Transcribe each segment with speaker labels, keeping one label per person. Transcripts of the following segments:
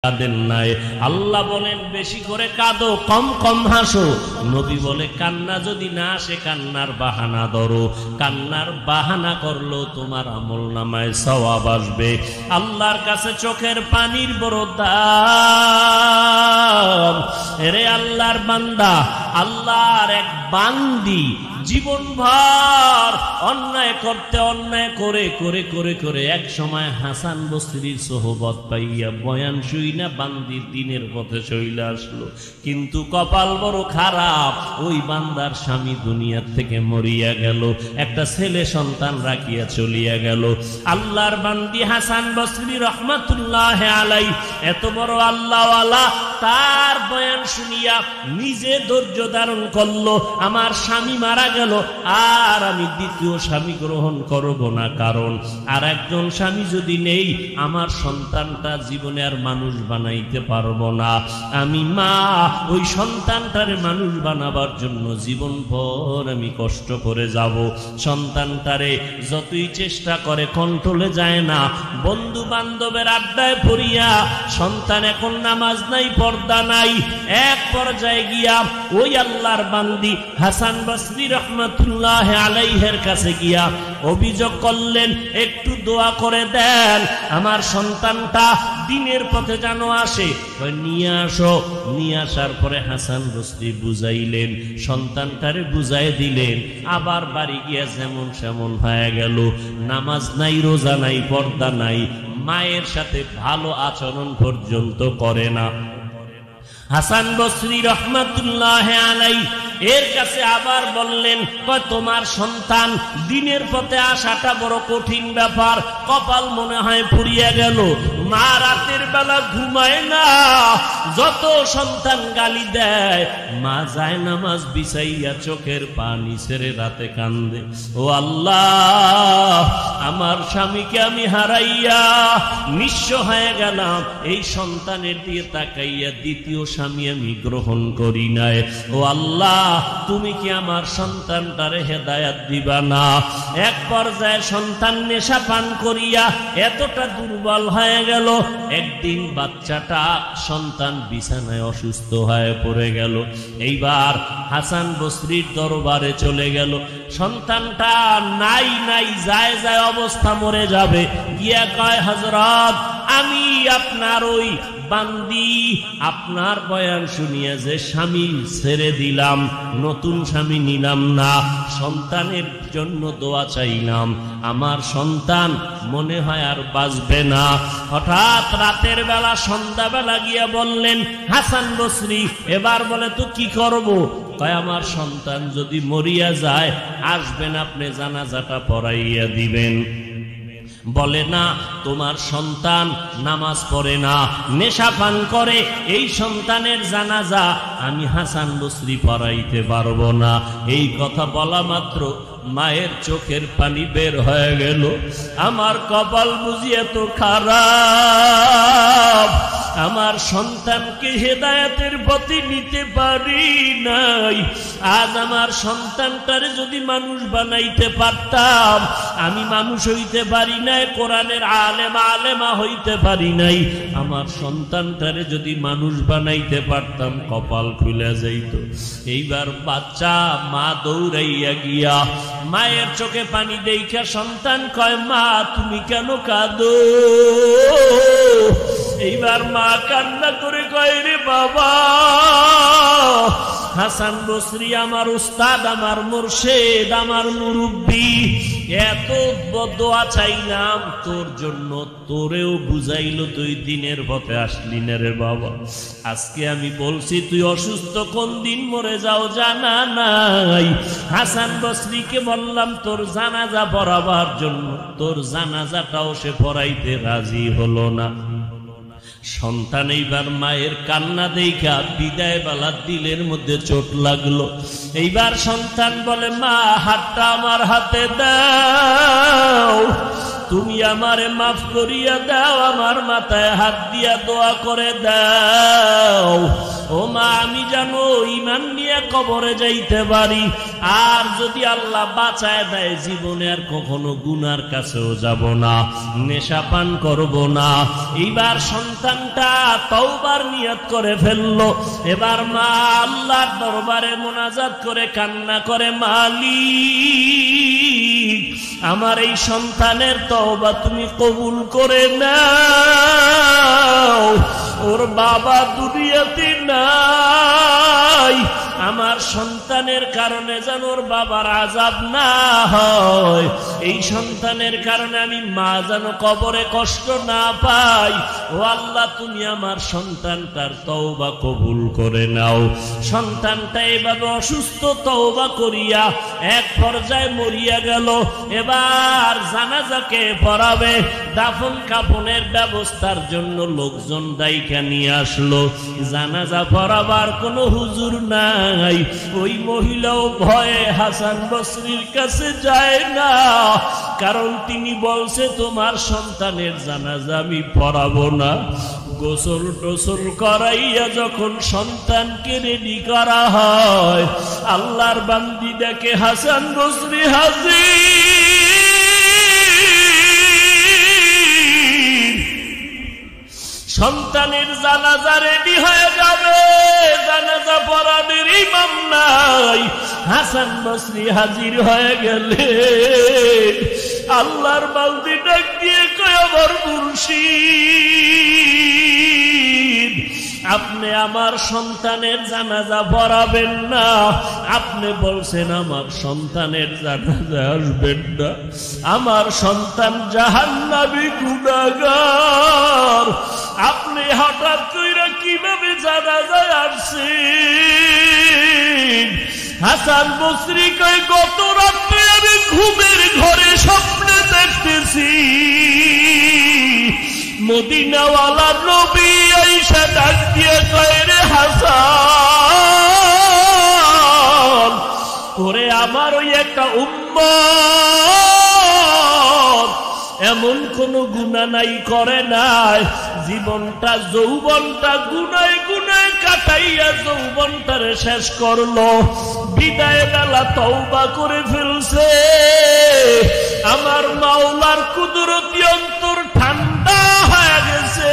Speaker 1: কাঁদেন নাই। আল্লাহ বলেন বেশি করে কাঁদো, কম কম হাসো। নবী বলে কান্না যদি না আসে কান্নার বাহানা ধরো, কান্নার বাহানা করলেও তোমার আমলনামায় সওয়াব আসবে। আল্লাহর কাছে চোখের পানির বড় দাম। এরে আল্লাহর বান্দা, আল্লাহর এক বান্দি জীবনভর অন্যায় করতে অন্যায় করে করে করে করে এক সময় হাসান বসরির সোহবত পাইয়া বয়ান শুই না বান্দির দিনের পথে চলে আসলো। কিন্তু কপাল বড় খারাপ, ওই বান্দার স্বামী দুনিয়ার থেকে মরিয়া গেল, একটা ছেলে সন্তান রাখিয়া চলিয়া গেল। আল্লাহর বান্দি হাসান বসরি রহমাতুল্লাহ আলাই এত বড় আল্লাহওয়ালা, তার বয়ান শুনিয়া নিজে ধৈর্য ধারণ করলো। আমার স্বামী মারা গেল, আর আমি দ্বিতীয় স্বামী গ্রহণ করব না, কারণ আর একজন স্বামী যদি নেই আমার সন্তানটা জীবনে আর মানুষ বানাইতে পারবো না। আমি মা ওই সন্তানটারে মানুষ বানাবার জন্য জীবনভর আমি কষ্ট করে যাব। সন্তানটারে যতই চেষ্টা করে কন্ট্রোলে যায় না। বন্ধু বান্ধবের আড্ডায় পড়িয়া সন্তান এখন নামাজ নাই, পর্দা নাই। এক পর্যায়ে গিয়া ওই আল্লাহর বান্দি হাসান বসরি রহমাতুল্লাহ আলাইহির কাছে গিয়া অভিযোগ করলেন, একটু দোয়া করে দেন আমার সন্তানটা দিনের পথে যেন আসে। নিয়ে আসো। নিয়ে আসার পরে হাসান বসরি বুঝাইলেন, সন্তানটারে বুঝাই দিলেন। আবার বাড়ি গিয়া যেমন সেমন হয়ে গেল, নামাজ নাই, রোজা নাই, পর্দা নাই, মায়ের সাথে ভালো আচরণ পর্যন্ত করে না। হাসান বসরি রহমাতুল্লাহ আলাইহি এর কাছে আবার বললেন, তোমার সন্তান দিনের পথে আসাটা বড় কঠিন ব্যাপার, কপাল মনে হয় পুড়িয়া গেল। মা রাতের বেলা ঘুমায় না, যত সন্তান গালি দেয় মা যায় নামাজ বিছাইয়া চোখের পানি ছেড়ে রাতে কান্দে। ও আল্লাহ, আমার স্বামীকে আমি হারাইয়া নিঃস্ব হয়ে গেলাম, এই সন্তানের দিয়ে তাকাইয়া দ্বিতীয় স্বামী আমি গ্রহণ করি নাই। ও আল্লাহ, তুমি কি আমার সন্তানটারে হেদায়াত দিবা না? এক পর্যায়ে সন্তান নেশা পান করিয়া এতটা দুর্বল হয়ে গেল, একদিন বাচ্চাটা সন্তান বিছানায় অসুস্থ হয়ে পড়ে গেল। এইবার হাসান বসরির দরবারে চলে গেল। সন্তানটা নাই নাই যায় যায় অবস্থা, মরে যাবে। গিয়া কয়, হযরত আমি আপনার ওই বান্দি আপনার বয়ান শুনিয়া যে স্বামী ছেড়ে দিলাম, নতুন স্বামী নিলাম না, সন্তানের জন্য দোয়া চাইলাম, আমার সন্তান মনে হয় আর বাঁচবে না। হঠাৎ রাতের বেলা সন্ধ্যাবেলা গিয়া বললেন হাসান বসরি, এবার বলে তো কি করব? কয় আমার সন্তান যদি মরিয়া যায় আসবেন, আপনি জানাজাটা পড়াইয়া দিবেন। বলে না, তোমার সন্তান নামাজ পড়ে না, নেশা পান করে, এই সন্তানের জানাজা আমি হাসান বসরি পড়াইতে পারবো না। এই কথা বলা মাত্র মায়ের চোখের পানি বের হয়ে গেল। আমার কপাল বুঝি এত খারাপ, আমার সন্তানকে হেদায়েতের পথে নিতে পারি নাই। আজ আমার সন্তানটারে যদি মানুষ বানাইতে পারতাম, আমি মানুষ হইতে পারি নাই, কোরআনের আলেমা হইতে পারি নাই। আমার সন্তানটারে যদি মানুষ বানাইতে পারতাম কপাল খুলে যাইত। এইবার বাচ্চা মা দৌড়াইয়া গিয়া মায়ের চোখে পানি দেইখা সন্তান কয়, মা তুমি কেন কাঁদো? এইবার মা কান্না করে কয়, রে বাবা, হাসান বসরি আমার উস্তাদ, আমার মুর্শিদ, আমার মুরব্বী, এত দোয়া চাইলাম তোর জন্য, তোরেও বুঝাইলো, তুই দিনের পথে আসলি না রে বাবা। আজকে আমি বলছি তুই অসুস্থ, কোন দিন মরে যাও জানা নাই। হাসান বসরিকে বললাম তোর জানাজা পড়াবার জন্য, তোর জানাজাটাও সে পড়াইতে রাজি হলো না। সন্তান এইবার মায়ের কান্না দেখা বিদায় বেলা দিলের মধ্যে চোট লাগলো। এইবার সন্তান বলে, মা হাতটা আমার হাতে দাও। তুমি আমারে মাফ করিয়া দাও, আমার মাথায় হাত দিয়া দোয়া করে দাও। ও মা, আমি জানো ঈমান নিয়ে কবরে যাইতে পারি, আর যদি আল্লাহ বাঁচায় দেয় জীবনে আর কখনো গুনার কাছেও যাব না, নেশা পান করব না। এইবার সন্তানটা তওবার নিয়ত করে ফেললো। এবার মা আল্লাহর দরবারে মোনাজাত করে কান্না করে, মালিক আমার এই সন্তানের তওবা তুমি কবুল করে নাও। ওর বাবা দুনিয়াতে নাই, আমার সন্তানের কারণে যেন ওর বাবার আযাব না হয়, এই সন্তানের কারণে আমি মা যেন কবরে কষ্ট না পাই। ও আল্লাহ, তুমি আমার সন্তানটার তওবা কবুল করে নাও। সন্তানটা এভাবে অসুস্থ তওবা করিয়া এক পর্যায়ে মরিয়া গেল। এবার জানাজাকে পড়াবে, দাফন কাফনের ব্যবস্থার জন্য লোকজন দায়িকা নিয়ে আসলো। জানাজা পড়াবার কোনো হুজুর নাই। ওই মহিলাও ভয়ে হাসান বসরির কাছে যায় না, কারণ তিনি বলছে তোমার সন্তানের জানাজা আমি পড়াবো না। গোসল টোসল করাইয়া যখন সন্তানকে রেডি করা হয়, আল্লাহর বান্দি দেখে হাসান বসরি হাজির। সন্তানের জানাজা রেডি হয়ে যাবে, জানাজা পড়ানোর ইমাম নাই, হাসান বসরি হাজির হয়ে গেলে আল্লাহর বান্দি ডাক দিয়ে কয়, আমার মুর্শিদ আপনি আমার সন্তানের জানাজা পড়াবেন না, আপনি বলছেন আমার সন্তানের জানাজা আসবেন না। আমার সন্তান জাহান্নামী গুনাহগার, আপনি হঠাৎ কইরা কিভাবে জানাজায় আসছেন? হাসান বসরি কয়, গত রাতে আমি ঘুমের ঘরে স্বপ্নে দেখতেছি মদিনাওয়ালা নবী আয়েশা ডাক দিয়ে কয়, রে হাসান, ওরে আমার ওই একটা উম্মত এমন কোন গুনাহ নাই করে নাই, জীবনটা যৌবনটা গুনায় গুনায় কাটাইয়া যৌবনটারে শেষ করলো, বিদায় বেলা তওবা করে ফেলছে। আমার মাওলার কুদরতি অন্তর ঠান্ডা হয়ে গেছে।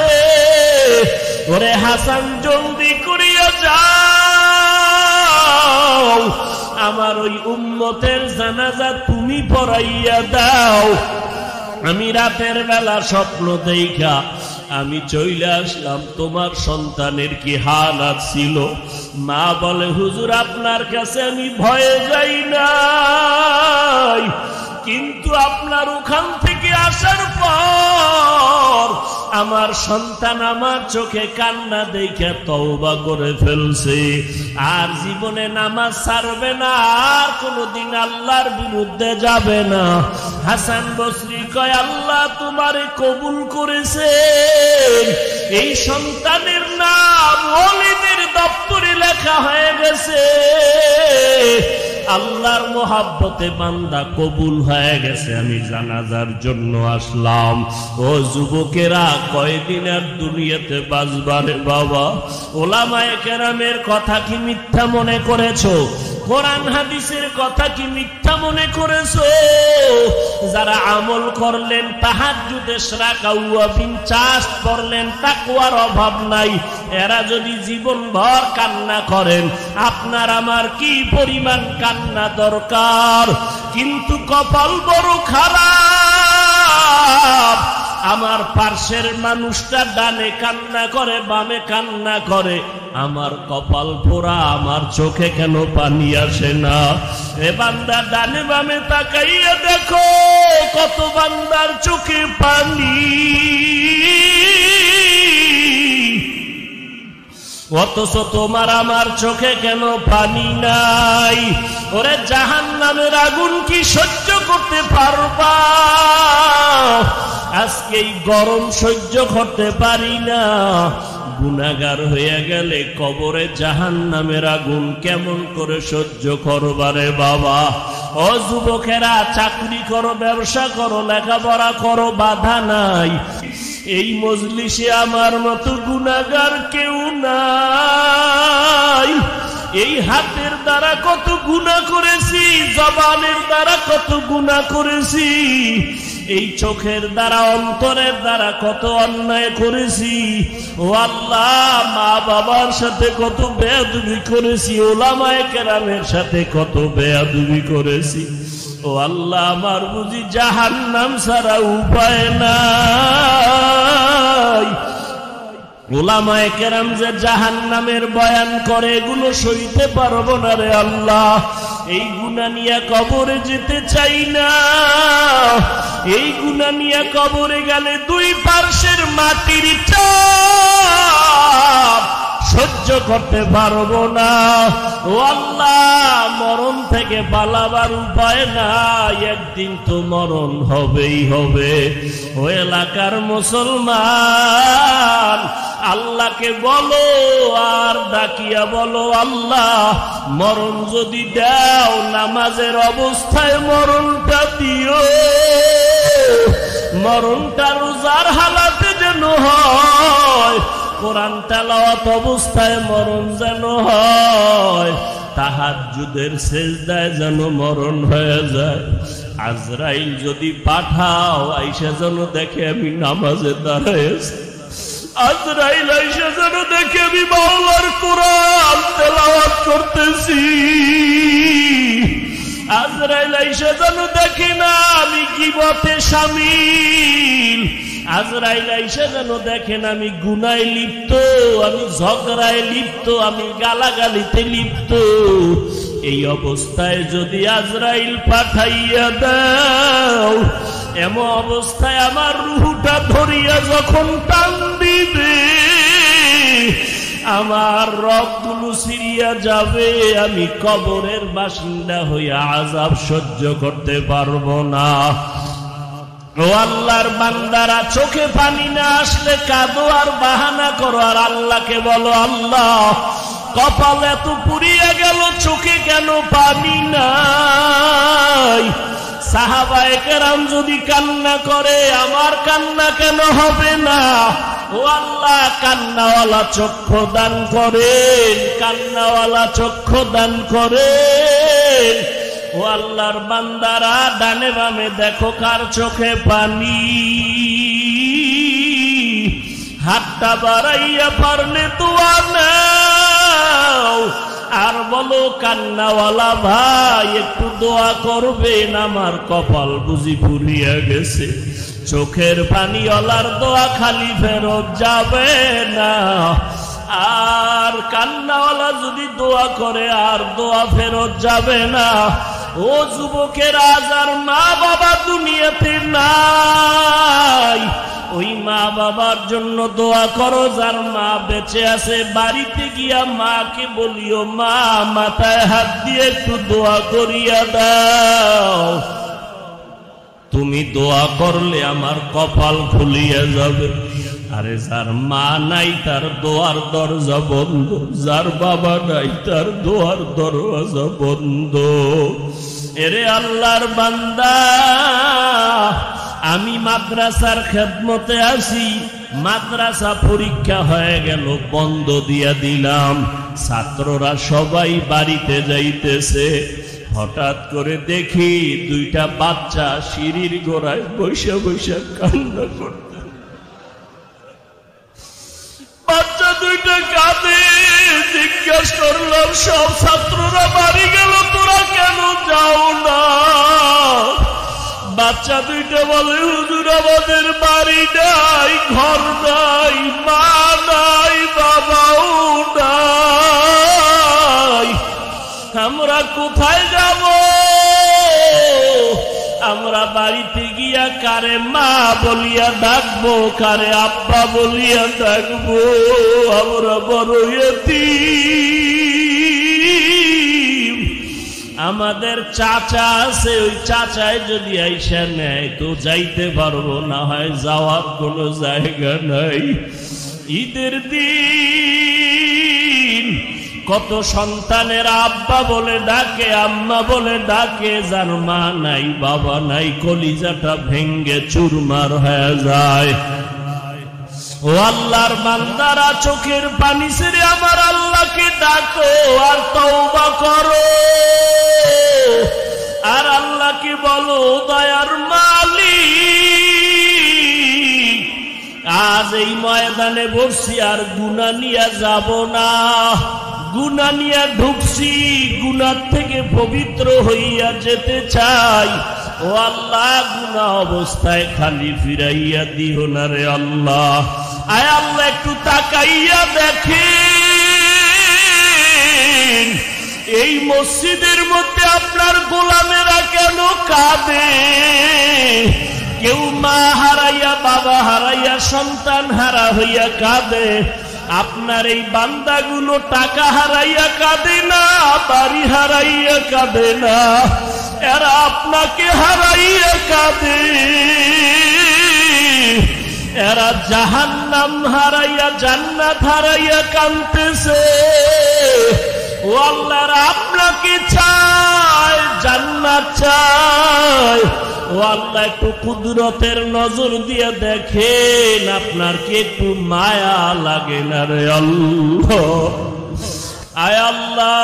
Speaker 1: ওরে হাসান, জলদি করিয়া যাও, আমার ওই উম্মতের জানাজা তুমি পড়াইয়া দাও। আমি রাতের বেলা স্বপ্ন দেখা আমি চলে আসলাম, তোমার সন্তানের কি হালাত ছিল? মা বলে, হুজুর আপনার কাছে আমি ভয়ে যাই নাই, কিন্তু আপনার ওখান থেকে আসার পর আমার সন্তান আমার চোখে কান্না দেখে তওবা করে ফেলছে, আর জীবনে নামাজ ছাড়বে না, আর কোনদিন আল্লাহর বিরুদ্ধে যাবে না। হাসান বসরি কয়, আল্লাহ তোমারে কবুল করেছে, এই সন্তানের নাম ওলিদের দপ্তরে লেখা হয়ে গেছে। আল্লাহর মোহাব্বতে বান্দা কবুল হয়ে গেছে, আমি জানাজার জন্য আসলাম। ও যুবকেরা, কয়দিন আর দুনিয়াতে বাঁচবারে বাবা? ওলামায়ে কেরামের কথা কি মিথ্যা মনে করেছো? কোরআন হাদিসের কথা কি মিথ্যা মনে করেছো? যারা আমল করলেন, তাহাজ্জুদ, ইশরাক, আওয়াবিন, চাষ করলেন, তাকওয়ার অভাব নাই, এরা যদি জীবনভর কান্না করেন, আপনার আমার কি পরিমাণ কান্না দরকার? কিন্তু কপাল বড় খারাপ, আমার পার্শ্বের মানুষটা ডানে কান্না করে, বামে কান্না করে, আমার কপাল পোড়া, আমার চোখে কেন পানি আসে না? এ বান্দা ডানে বামে তাকাইয়া দেখো, কত বান্দার চোখে পানি, অথচ তোমার আমার চোখে কেন পানি নাই? ওরে জাহান্নামের আগুন কি সহ্য করতে পারবা? আজকে এই গরম সহ্য করতে পারি না, গুনাহগার হয়ে গেলে কবরে জাহান্নামের আগুন কেমন করে সহ্য করবারে বাবা? ও যুবকেরা, চাকরি করো, ব্যবসা করো, লেখাপড়া করো, বাধা নাই। এই মজলিসে আমার মতো গুনাহগার কেউ নাই। এই হাতের দ্বারা কত গুনাহ করেছি, জবানের দ্বারা কত গুনাহ করেছি, এই চোখের দ্বারা, অন্তরের দ্বারা কত অন্যায় করেছি। ও আল্লাহ, মা বাবার সাথে কত বেয়াদবি করেছি, ওলামায়ে কেরামের সাথে কত বেয়াদবি করেছি। ও আল্লাহ, আমার বুঝি জাহান্নাম ছাড়া উপায় নাই। ওলামায়ে কেরাম যে জাহান্নামের বয়ান করে, এগুলো সইতে পারবো না রে আল্লাহ। এই গুনাহ নিয়ে কবরে যেতে চাই না। এই গুনাহ নিয়ে কবরে গেলে দুই পার্শ্বের মাটির চাপ সহ্য করতে পারবো না। ও আল্লাহ, মরণ থেকে পালাবার উপায় নাই, একদিন তো মরণ হবেই হবে। ও এলাকার মুসলমান, আল্লাহকে বলো আর ডাকিয়া বলো, আল্লাহ মরণ যদি দাও, নামাজের অবস্থায় মরণটা দিও, মরণটা রোজার হালাতে যেন হয়, কোরআন তেলাওয়াত অবস্থায় মরণ যেন হয়, তাহাজ্জুদের সেজদায় যেন মরণ হয়ে যায়। আজরাইল যদি পাঠাও, আইসা যেন দেখে আমি নামাজে দাঁড়াইছি, আজরাইল আইসা যেন দেখে আমি মাওলার কোরআন তেলাওয়াত করতেছি, আজরাইল আইসা যেন দেখে না আমি গীবতে শামিল, আজরাইল আইসা যেন দেখেন আমি গুনায় লিপ্ত, আমি ঝগড়ায় লিপ্ত, আমি গালাগালিতে লিপ্ত। এই অবস্থায় যদি আজরাইল পাঠাইয়া দাও, এমন অবস্থায় আমার রূহটা ধরিয়া যখন টান দিবে, আমার রগগুলো ছিঁড়িয়া যাবে, আমি কবরের বাসিন্দা হইয়া আযাব সহ্য করতে পারবো না। ও আল্লাহর বান্দারা, চোখে পানি না আসলে কাঁদো আর বাহানা করো, আর আল্লাহকে বলো, আল্লাহ কপাল এত পুড়িয়ে গেল, চোখে কেন পানি নাই? সাহাবায়ে কেরাম যদি কান্না করে, আমার কান্না কেন হবে না? ও আল্লাহ, কান্নাওয়ালা চক্ষু দান করেন, কান্নাওয়ালা চক্ষু দান করেন। ও আল্লাহর বান্দারা, ডানে বামে দেখো কার চোখে পানি, হাতটা বাড়াইয়া পারলে দোয়া নাও, আর বলো কান্নাওয়ালা ভাই একটু দোয়া করবেন, আমার কপাল বুঝি পুড়িয়া গেছে। চোখের পানিওয়ালার দোয়া খালি ফেরত যাবে না, আর কান্নাওয়ালা যদি দোয়া করে আর দোয়া ফেরত যাবে না। ও যুবকের, আজ আর মা বাবা দুনিয়াতে নাই, ওই মা বাবার জন্য দোয়া করো, যার মা বেঁচে আছে। বাড়িতে গিয়া মাকে বলিও, মা মাথায় হাত দিয়ে একটু দোয়া করিয়া দাও, তুমি দোয়া করলে আমার কপাল খুলিয়া যাবে। আরে যার মা নাই তার দোয়ার দরজা বন্ধ, যার বাবা নাই তার দোয়ার দরজা বন্ধ। এরে আল্লাহর বান্দা, আমি মাদ্রাসার খেদমতে আসি, মাদ্রাসা পরীক্ষা হয়ে গেল, বন্ধ দিয়া দিলাম, ছাত্ররা সবাই বাড়িতে যাইতেছে। হঠাৎ করে দেখি দুইটা বাচ্চা সিঁড়ির গোড়ায় বসে বসে কান্না করতে। বাচ্চা দুইটা কাঁদে। জিজ্ঞাসা করলাম, সব ছাত্ররা বাড়ি গেল, তোরা কেন যাও না? বাচ্চা দুইটা বলে, হুজুর আমাদের বাড়ি নাই, ঘর নাই, মা নাই, বাবাও নাই, আমরা কোথায় যাব? আমরা বাড়িতে গিয়া কারে মা বলিয়া ডাকবো, কারে আব্বা বলিয়া ডাকবো? আমরা বড় ইয়তীম। আমাদের চাচা আছে, ওই চাচায় যদি আইসা নেয় তো যাইতে পারবো, না হয় যাওয়ার কোনো জায়গা নাই। ঈদের দিন কত সন্তানের আব্বা বলে ডাকে, আম্মা বলে ডাকে, যার মা নাই বাবা নাই, কলিজাটা ভেঙ্গে চুরমার হয়ে যায়। ও আল্লাহর বান্দারা, চোখের পানি ছেড়ে আমার আল্লাহকে ডাকো আর তওবা করো, আর আল্লাহকে বলো, দয়ার মালিক, আজ এই ময়দানে বসছি আর গুনাহ নিয়ে যাব না, গুনাহ নিয়ে ঢুকছি, গুনাহ থেকে পবিত্র হইয়া যেতে চাই। ও আল্লাহ, গুনাহ অবস্থায় খালি ফিরাইয়া দিও না রে আল্লাহ। আয় আল্লাহ, একটু তাকাইয়া দেখেন এই মসজিদের মধ্যে আপনার গোলামেরা কেন কাঁদে? কেউ মা হারাইয়া, বাবা হারাইয়া, সন্তান হারা হইয়া কাঁদে। আপনার এই বান্দাগুলো টাকা হারাইয়া কাঁদে না, বাড়ি হারাইয়া কাঁদে না, এরা আপনাকে হারাইয়া কাঁদে। এরা জাহান্নাম হারাইয়া জান্নাত হারাইয়া কাঁদতেছে। ও আল্লাহ, আপনাকে চায়, জান্নাত চায়। ও আল্লাহ, একটু কুদরতের নজর দিয়ে দেখেন, আপনার কি একটু মায়া লাগে না রে আল্লাহ? আয় আল্লাহ,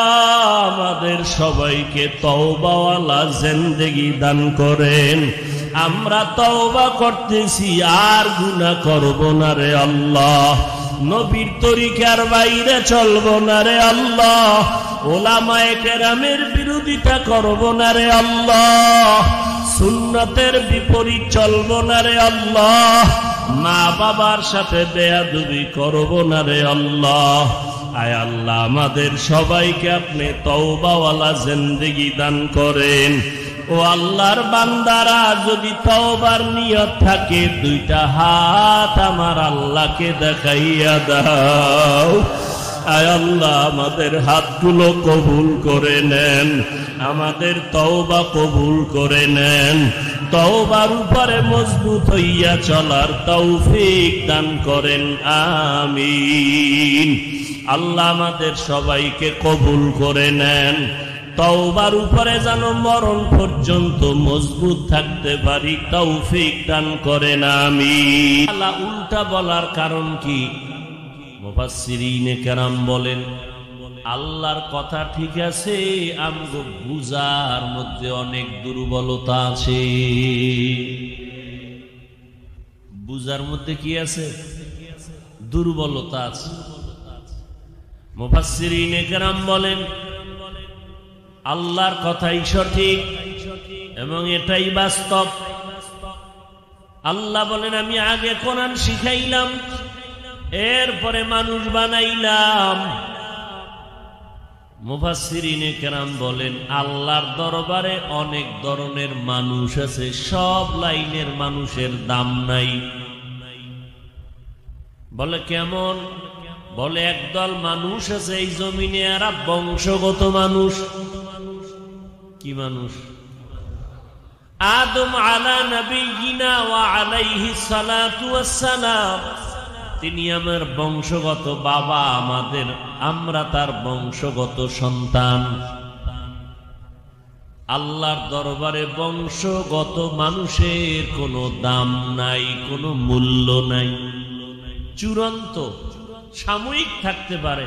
Speaker 1: আমাদের সবাইকে তওবাওয়ালা জিন্দেগি দান করেন। আমরা তওবা করতেছি, আর গুনাহ করব না রে আল্লাহ। নবীর তরিকার বাইরে চলব না রে আল্লাহ। ওলামায়ে কেরামের বিরোধিতা করব না রে আল্লাহ। সুন্নতের বিপরীত চলব না রে আল্লাহ। মা বাবার সাথে বেয়াদবি করব না রে আল্লাহ। আয় আল্লাহ, আমাদের সবাইকে আপনি তওবাওয়ালা জিন্দেগি দান করেন। ও আল্লাহর বান্দারা, যদি তওবার নিয়ত থাকে, দুইটা হাত আমার আল্লাহকে দেখাইয়া দাও। আয় আল্লাহ, আমাদের হাতগুলো কবুল করে নেন, আমাদের তওবা কবুল করে নেন। তওবার উপরে মজবুত হইয়া চলার তৌফিক দান করেন, আমিন। আল্লাহ আমাদের সবাইকে কবুল করে নেন। তওবার উপরে যেন মরণ পর্যন্ত মজবুত থাকতে পারি, তৌফিক দান করেন, আমিন। আল্লাহ উল্টা বলার কারণ কি? মুফাসসিরিনে কেরাম বলেন, আল্লাহর কথা ঠিক আছে, আমগো বুঝার মধ্যে অনেক দুর্বলতা আছে। বুঝার মধ্যে কি আছে? দুর্বলতা আছে। মুফাসসিরিনে কেরাম বলেন, আল্লাহর কথাই সঠিক এবং এটাই বাস্তব। আল্লাহ বলেন, আমি আগে কোরআন শিখাইলাম, এরপরে মানুষ বানাইলাম। মুফাসসিরিনে কেরাম বলেন, আল্লাহর দরবারে অনেক ধরনের মানুষ আছে, সব লাইনের মানুষের দাম নাই। বলে কেমন? বলে একদল মানুষ আছে এই জমিনে, এরা বংশগত মানুষ। কি মানুষ? আদম আলা নবিয়িনা ওয়া আলাইহিস সালাতু ওয়াস সালাম, তিনি আমার বংশগত বাবা, আমাদের, আমরা তার বংশগত সন্তান। আল্লাহর দরবারে বংশগত মানুষের কোনো দাম নাই, কোনো মূল্য নাই। চূড়ান্ত সাময়িক থাকতে পারে,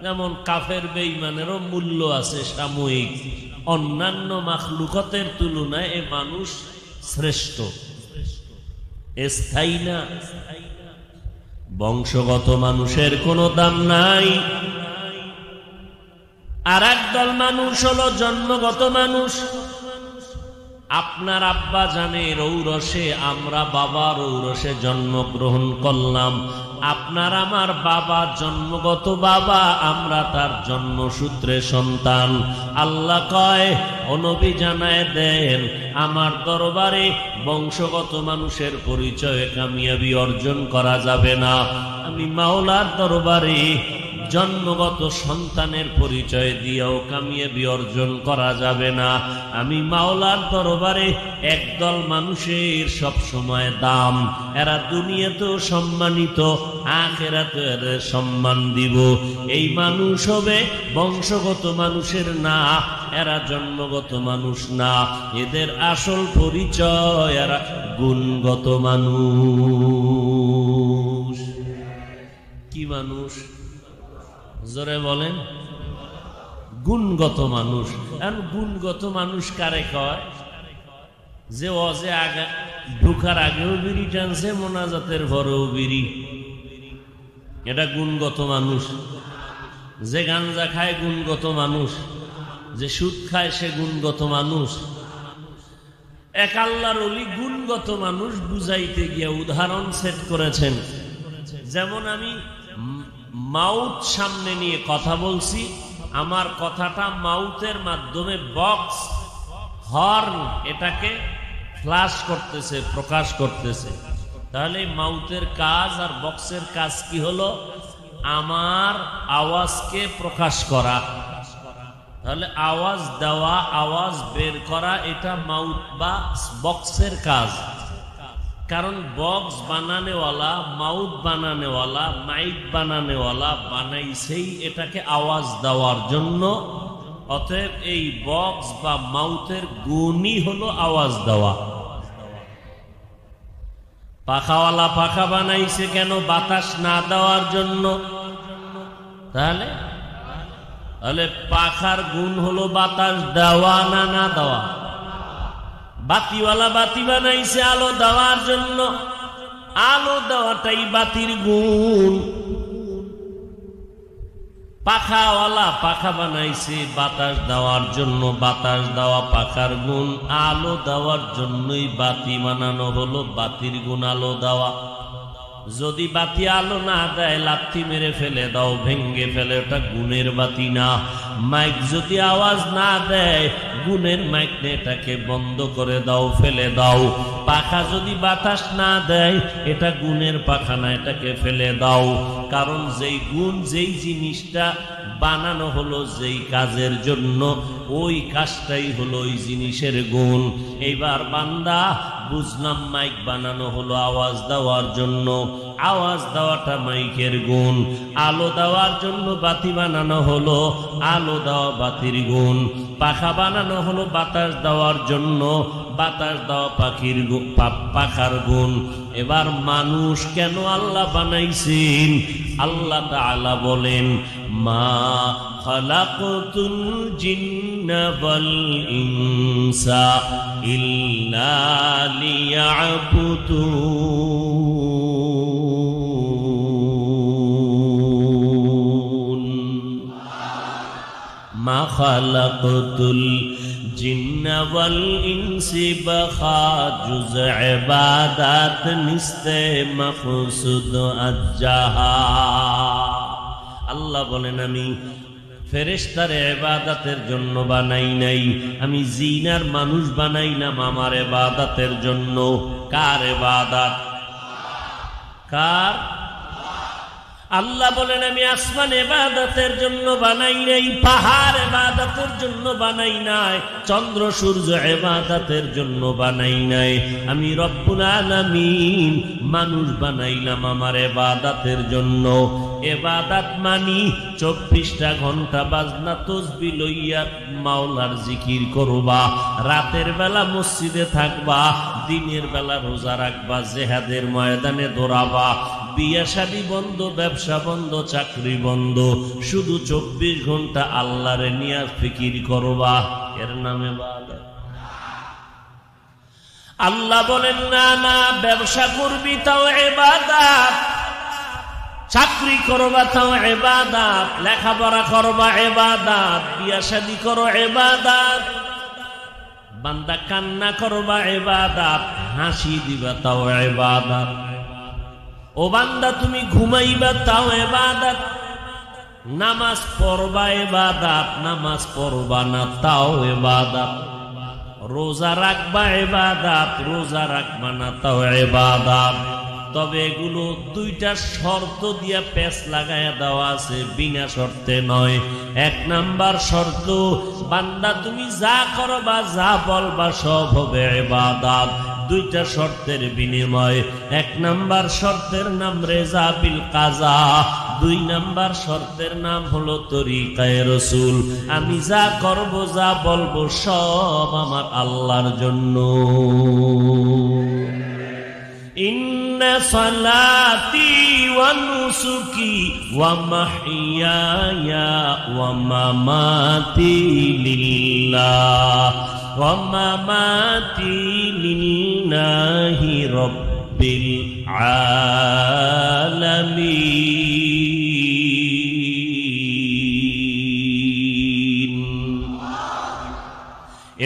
Speaker 1: যেমন কাফের বেঈমানেরও মূল্য আছে সাময়িক। অন্যান্য মাখলুকাতের তুলনায় এ মানুষ শ্রেষ্ঠ, স্থায়ী না। বংশগত মানুষের কোনো দাম নাই। আর একদল মানুষ হলো জন্মগত মানুষ। আপনার আব্বা জানের ঔরসে, আমরা বাবার ঔরসে জন্মগ্রহণ করলাম। আপনার আমার বাবা জন্মগত বাবা, আমরা তার জন্মসূত্রে সন্তান। আল্লাহ কয়, ও নবী জানায় দেন, আমার দরবারে বংশগত মানুষের পরিচয়ে কামিয়াবি অর্জন করা যাবে না। আমি মাওলার দরবারে জন্মগত সন্তানের পরিচয় দিয়েও কামিয়াবি অর্জন করা যাবে না। আমি মাওলার দরবারে একদল মানুষের সব সময় দাম, এরা দুনিয়াতেও সম্মানিত, আখিরাতেও এদের সম্মান দিব। এই মানুষ হবে বংশগত মানুষের না, এরা জন্মগত মানুষ না, এদের আসল পরিচয় এরা গুণগত মানুষ। কি মানুষ? জোরে বলেন। গুণগত মানুষ। গুণগত মানুষ কারে কয়? যে অজে আগে ঢুকার আগেও বিড়ি টানছে, মোনাজাতের পরেও বিড়ি, এটা গুণগত মানুষ। যে গাঞ্জা খায় গুণগত মানুষ, যে সুদ খায় সে গুণগত মানুষ। এক আল্লাহর ওলি গুণগত মানুষ বুঝাইতে গিয়ে উদাহরণ সেট করেছেন। যেমন আমি মাউথ সামনে নিয়ে কথা বলছি, আমার কথাটা মাউথের মাধ্যমে বক্স হর্ন এটাকে ফ্লাশ করতেছে, প্রকাশ করতেছে। তাহলে মাউথের কাজ আর বক্সের কাজ কি হলো? আমার আওয়াজকে প্রকাশ করা। তাহলে আওয়াজ দেওয়া, আওয়াজ বের করা, এটা মাউথ বা বক্সের কাজ। কারণ বক্স বানানেওয়ালা, মাউথ বানানেওয়ালা, মাইক বানানেওয়ালা বানাইছেই এটাকে আওয়াজ দেওয়ার জন্য। অতএব এই বক্স বা মাউথের গুণই হলো আওয়াজ দেওয়া। পাখাওয়ালা পাখা বানাইছে কেন? বাতাস না দেওয়ার জন্য। তাহলে পাখার গুণ হলো বাতাস দেওয়া না না দেওয়া। বাতিওয়ালা বাতি বানাইছে আলো দেওয়ার জন্য, আলো দেওয়াটাই বাতির গুণ। পাখাওয়ালা পাখা বানাইছে বাতাস দেওয়ার জন্য, বাতাস দেওয়া পাখার গুণ। আলো দেওয়ার জন্যই বাতি বানানো হলো, বাতির গুণ আলো দেওয়া। যদি বাতি আলো না দেয়, লাথি মেরে ফেলে দাও, ভেঙ্গে ফেলে, ওটা গুণের বাতি না। মাইক যদি আওয়াজ না দেয়, গুণের মাইক নিয়ে এটাকে বন্ধ করে দাও, ফেলে দাও। পাখা যদি বাতাস না দেয়, এটা গুণের পাখা না, এটাকে ফেলে দাও। কারণ যেই গুণ, যেই জিনিসটা বানানো হলো যেই কাজের জন্য, ওই কাজটাই হলো ওই জিনিসের গুণ। এইবার বান্দা বুঝলাম মাইক বানানো হলো আওয়াজ দেওয়ার জন্য, আওয়াজ দেওয়াটা মাইকের গুণ। আলো দেওয়ার জন্য বাতি বানানো হলো, আলো দেওয়া বাতির গুণ। পাখা বানানো হলো বাতাস দেওয়ার জন্য, বাতাস দেওয়া পাখার গুণ। এবার মানুষ কেন আল্লাহ বানাইছেন? আল্লাহ তাআলা বলেন, মা খালাকতুল জিন্না ওয়াল ইনসা ইল্লা লিয়াবুদুন। মা খালাকতুল জিন্না ওয়াল ইনসি বাখাজুজ ইবাদাত নিস্তে মাকসুদ আজ্জাহা। আল্লাহ বলেন, আমি ফেরেশতারে ইবাদতের জন্য বানাই নাই, আমি জিনার মানুষ বানাইলাম আমার ইবাদতের জন্য। কার ইবাদত? কার? আল্লাহ বলেন, আমি আসমান ইবাদতের জন্য বানাই নাই, পাহাড় ইবাদতের জন্য বানাই নাই, চন্দ্র সূর্য ইবাদতের জন্য বানাই নাই। আমি রব্বুল আলামিন মানুষ বানাইলাম আমার ইবাদতের জন্য। ইবাদত মানি 24টা ঘন্টা বাজনা তসবিহ লইয়া মাওলার জিকির করবা, রাতের বেলা মসজিদে থাকবা, দিনের বেলা রোজা রাখবা, জিহাদের ময়দানে দৌড়াবা, বিয়ে শাদী বন্ধ, ব্যবসা বন্ধ, চাকরি বন্ধ, শুধু 24 ঘন্টা আল্লাহরে নিয়ে ফিকির করবা। এর নামে ইবাদত। আল্লাহ বলেন, না না, ব্যবসা করবি তাও ইবাদত, চাকরি করবা তাও ইবাদত, লেখাপড়া করবা ইবাদত, বিয়ে শাদী করো ইবাদত, বান্দা কান্না করবা ইবাদত, হাসি দিবা তাও ইবাদত। ও বান্দা তুমি ঘুমাইবা তাও ইবাদত, নামাজ পড়বা ইবাদত, নামাজ পড়বা না তাও ইবাদত, রোজা রাখবা ইবাদত, রোজা রাখবা না তাও ইবাদত। তবে এগুলো দুইটা শর্ত দিয়া পেশ লাগায়া দেওয়া আছে, বিনা শর্তে নয়। এক নাম্বার শর্ত, বান্দা তুমি যা করবা যা বলবা সব হবে ইবাদত। দুইটা শর্তের বিনিময়। এক নাম্বার শর্তের নাম রেজা বিল কাজা, দুই নাম্বার শর্তের নাম হলো তরিকায়ে রাসূল। আমি যা করব যা বলবো সব আমার আল্লাহর জন্য। ইন্না সালাতি ওয়া নুসুকি ওয়া মাহইয়ায়া ওয়া মামাতি লিল্লাহ ওয়া মামাতি লিল্লাহি রাব্বিল আলামিন।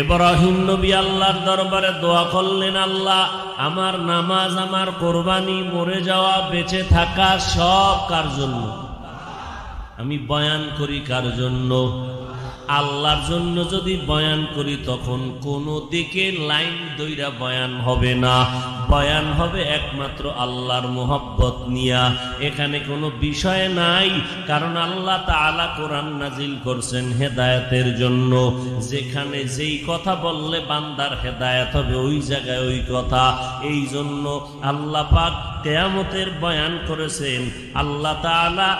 Speaker 1: ইব্রাহিম নবী আল্লাহর দরবারে দোয়া করলেন, আল্লাহ আমার নামাজ, আমার কোরবানি, মরে যাওয়া, বেঁচে থাকা সব কার জন্য? আমি বয়ান করি কার জন্য? আল্লাহর জন্য যদি বয়ান করি তখন কোনো দিকে লাইন দইরা বয়ান হবে না, বয়ান হবে একমাত্র আল্লাহর মোহব্বত নিয়া। এখানে কোনো বিষয় নাই, কারণ আল্লাহ তাআলা কোরআন নাজিল করছেন হেদায়েতের জন্য। যেখানে যেই কথা বললে বান্দার হেদায়েত হবে ওই জায়গায় ওই কথা। এই জন্য আল্লাহ পাক কিয়ামতের বয়ান করেছেন, আল্লাহ তাআলা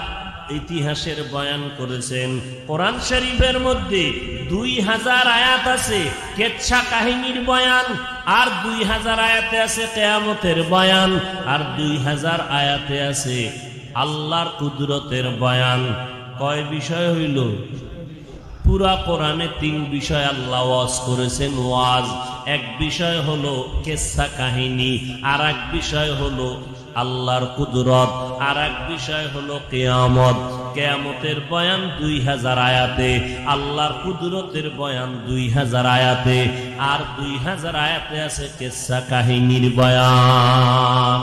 Speaker 1: ইতিহাসের বয়ান করেছেন। কোরআন শরীফের মধ্যে 2000 আয়াত আছে কেচ্ছা কাহিনীর বয়ান, আর 2000 আয়াতে আছে কিয়ামতের বয়ান, আর 2000 আয়াতে আছে আল্লাহর কুদরতের বয়ান। কয় বিষয় হইল? পুরা কোরআনে 3 বিষয় আল্লাহ ওয়াজ করেছেন। ওয়াজ এক বিষয় হলো কেচ্ছা কাহিনী, আর এক বিষয় হলো আল্লাহর কুদরত, আর এক বিষয় হলো কিয়ামত। কিয়ামতের বয়ান 2000 আয়াতে, আল্লাহর কুদরতের বয়ান 2000 আয়াতে, আর 2000 আয়াতে আছে কিসসা কাহিনীর বয়ান।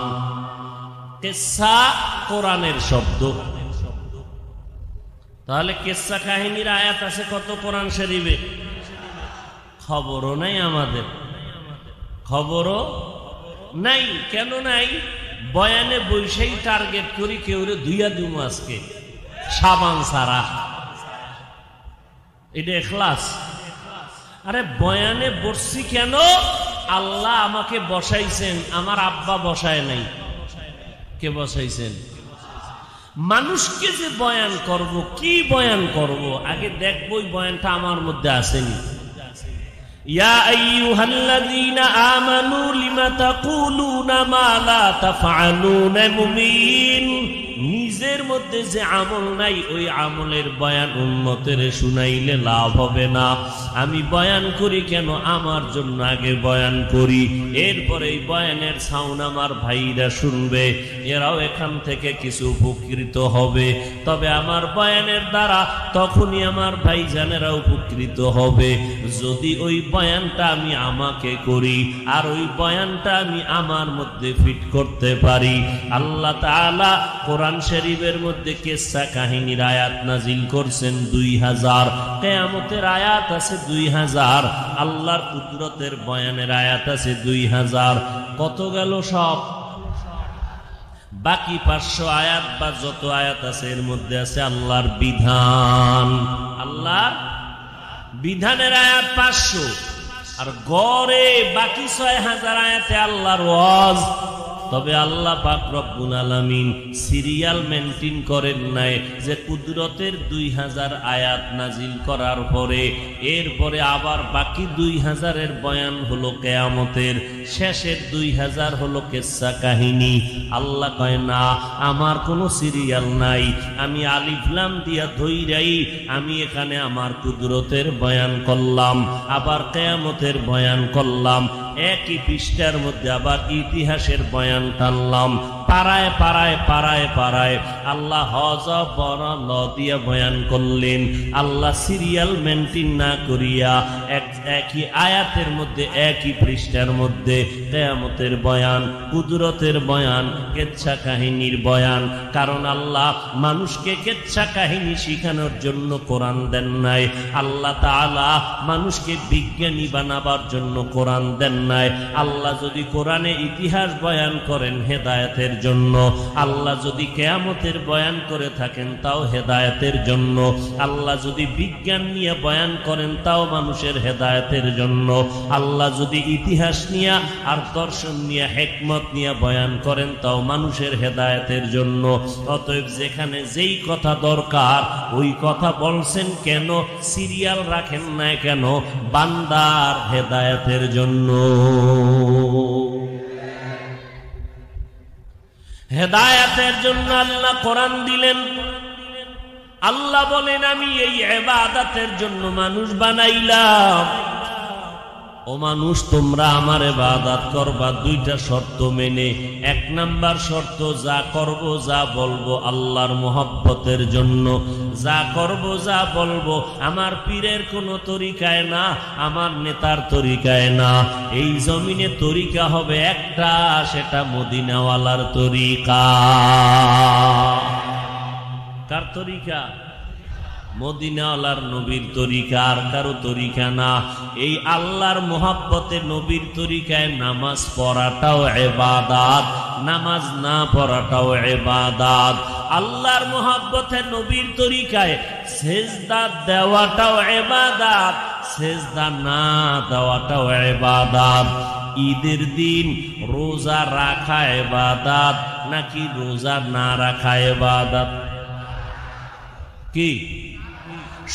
Speaker 1: কিসসা কোরআনের শব্দ, তাহলে কিসসা কাহিনীর আয়াত আছে কত কোরআন শরীফে? খবরও নাই আমাদের, খবরও নাই। কেন নাই? বয়ানে বৈশাই টার্গেট করি কেউরে ধুইয়া দিমু আজকে সাবান সারা, এটা ইখলাস। আরে বয়ানে বসছি কেন? আল্লাহ আমাকে বসাইছেন, আমার আব্বা বসায় নাই। কে বসাইছেন? মানুষকে যে বয়ান করব, কি বয়ান করব, আগে দেখবো ওই বয়ানটা আমার মধ্যে আসেনি। ইয়া আইয়ুহাল্লাযীনা আমানু লিমা তাকুলুনা মা লা তাফআলুনা মুমিন। নিজের মধ্যে যে আমল নাই ওই আমলের বয়ান উম্মতের শুনাইলে লাভ হবে না। আমি বয়ান করি কেন? আমার জন্য আগে বয়ান করি, এরপরে এই বয়ানের সাউন্ড আমার ভাইরা শুনবে, এরাও এখান থেকে কিছু উপকৃত হবে। তবে আমার বয়ানের দ্বারা তখনই আমার ভাইজানেরা উপকৃত হবে যদি ওই বয়ানটা আমি আমাকে করি, আর ওই বয়ানটা আমি আমার মধ্যে ফিট করতে পারি। আল্লাহ তাআলা কোরআন শরীফের মধ্যে কিসসা কাহিনীর আয়াত নাজিল করছেন 2000, কিয়ামতের আয়াত আছে 2000, আল্লাহর কুদরতের বয়ানের আয়াত আছে 2000। কত গেল সব? বাকি 500 আয়াত বা যত আয়াত আছে এর মধ্যে আছে আল্লাহর বিধান। আল্লাহর বিধানের আয়াত 500, আর গড়ে বাকি 6000 আয়াতে আল্লাহর ওয়াজ। তবে আল্লাহ পাক রব্বুল আলামিন সিরিয়াল মেনটেন করেন নাই যে কুদরতের 2000 আয়াত নাজিল করার পরে এরপরে আবার বাকি 2000 এর বয়ান হলো কিয়ামতের, শেষের 2000 হলো কিসসা কাহিনী। আল্লাহ কয় না, আমার কোনো সিরিয়াল নাই, আমি আলিফ লাম দিয়া ধইরাই আমি এখানে আমার কুদরতের বয়ান করলাম, আবার কিয়ামতের বয়ান করলাম, একই পৃষ্ঠার মধ্যে আবার ইতিহাসের বয়ান টানলাম। পাড়ায় পাড়ায় পাড়ায় পাড়ায় আল্লাহ হজ বড় ল দিয়া বয়ান করলেন। আল্লাহ সিরিয়াল মেনটেন না করিয়া এক একই আয়াতের মধ্যে, একই পৃষ্ঠার মধ্যে কিয়ামতের বয়ান, কুদরতের বয়ান, কেচ্ছা কাহিনীর বয়ান। কারণ আল্লাহ মানুষকে কেচ্ছা কাহিনী শিখানোর জন্য কোরআন দেন নাই। আল্লাহ তাআলা মানুষকে বিজ্ঞানী বানাবার জন্য কোরআন দেন নাই। আল্লাহ যদি কোরআনে ইতিহাস বয়ান করেন হেদায়েতের জন্য, আল্লাহ যদি কিয়ামতের বয়ান করে থাকেন তাও হেদায়েতের জন্য, আল্লাহ যদি বিজ্ঞান নিয়ে বয়ান করেন তাও মানুষের হেদায়েতের জন্য, আল্লাহ যদি ইতিহাস নিয়ে আর দর্শন নিয়ে হিকমত নিয়ে বয়ান করেন তাও মানুষের হেদায়েতের জন্য। অতএব যেখানে যেই কথা দরকার ওই কথা বলছেন কেন? সিরিয়াল রাখেন না কেন? বান্দার হেদায়েতের জন্য। হেদায়েতের জন্য আল্লাহ কোরআন দিলেন। আল্লাহ বলেন আমি এই ইবাদতের জন্য মানুষ বানাইলাম। ও মানুষ, তোমরা আমার ইবাদত করবা দুইটা শর্ত মেনে। এক নাম্বার শর্ত, যা করব যা বলবো আল্লাহর মোহাব্বতের জন্য। যা করব যা বলবো আমার পীরের কোনো তরিকায় না, আমার নেতার তরিকায় না। এই জমিনে তরিকা হবে একটা, সেটা মদিনাওয়ালার তরিকা। কার তরিকা? মদিনাওয়ালার নবীর তরিকা, আর কারো তরিকা না। এই আল্লাহর মোহাব্বতে নবীর তরিকায় নামাজ পড়াটাও ইবাদত, নামাজ না পড়াটাও ইবাদত। আল্লাহর মোহাব্বতে নবীর তরিকায় সেজদা দেওয়াটাও ইবাদত, সেজদা না দেওয়াটাও ইবাদত। ঈদের দিন রোজা রাখা ইবাদত নাকি রোজা না রাখা ইবাদত? কি?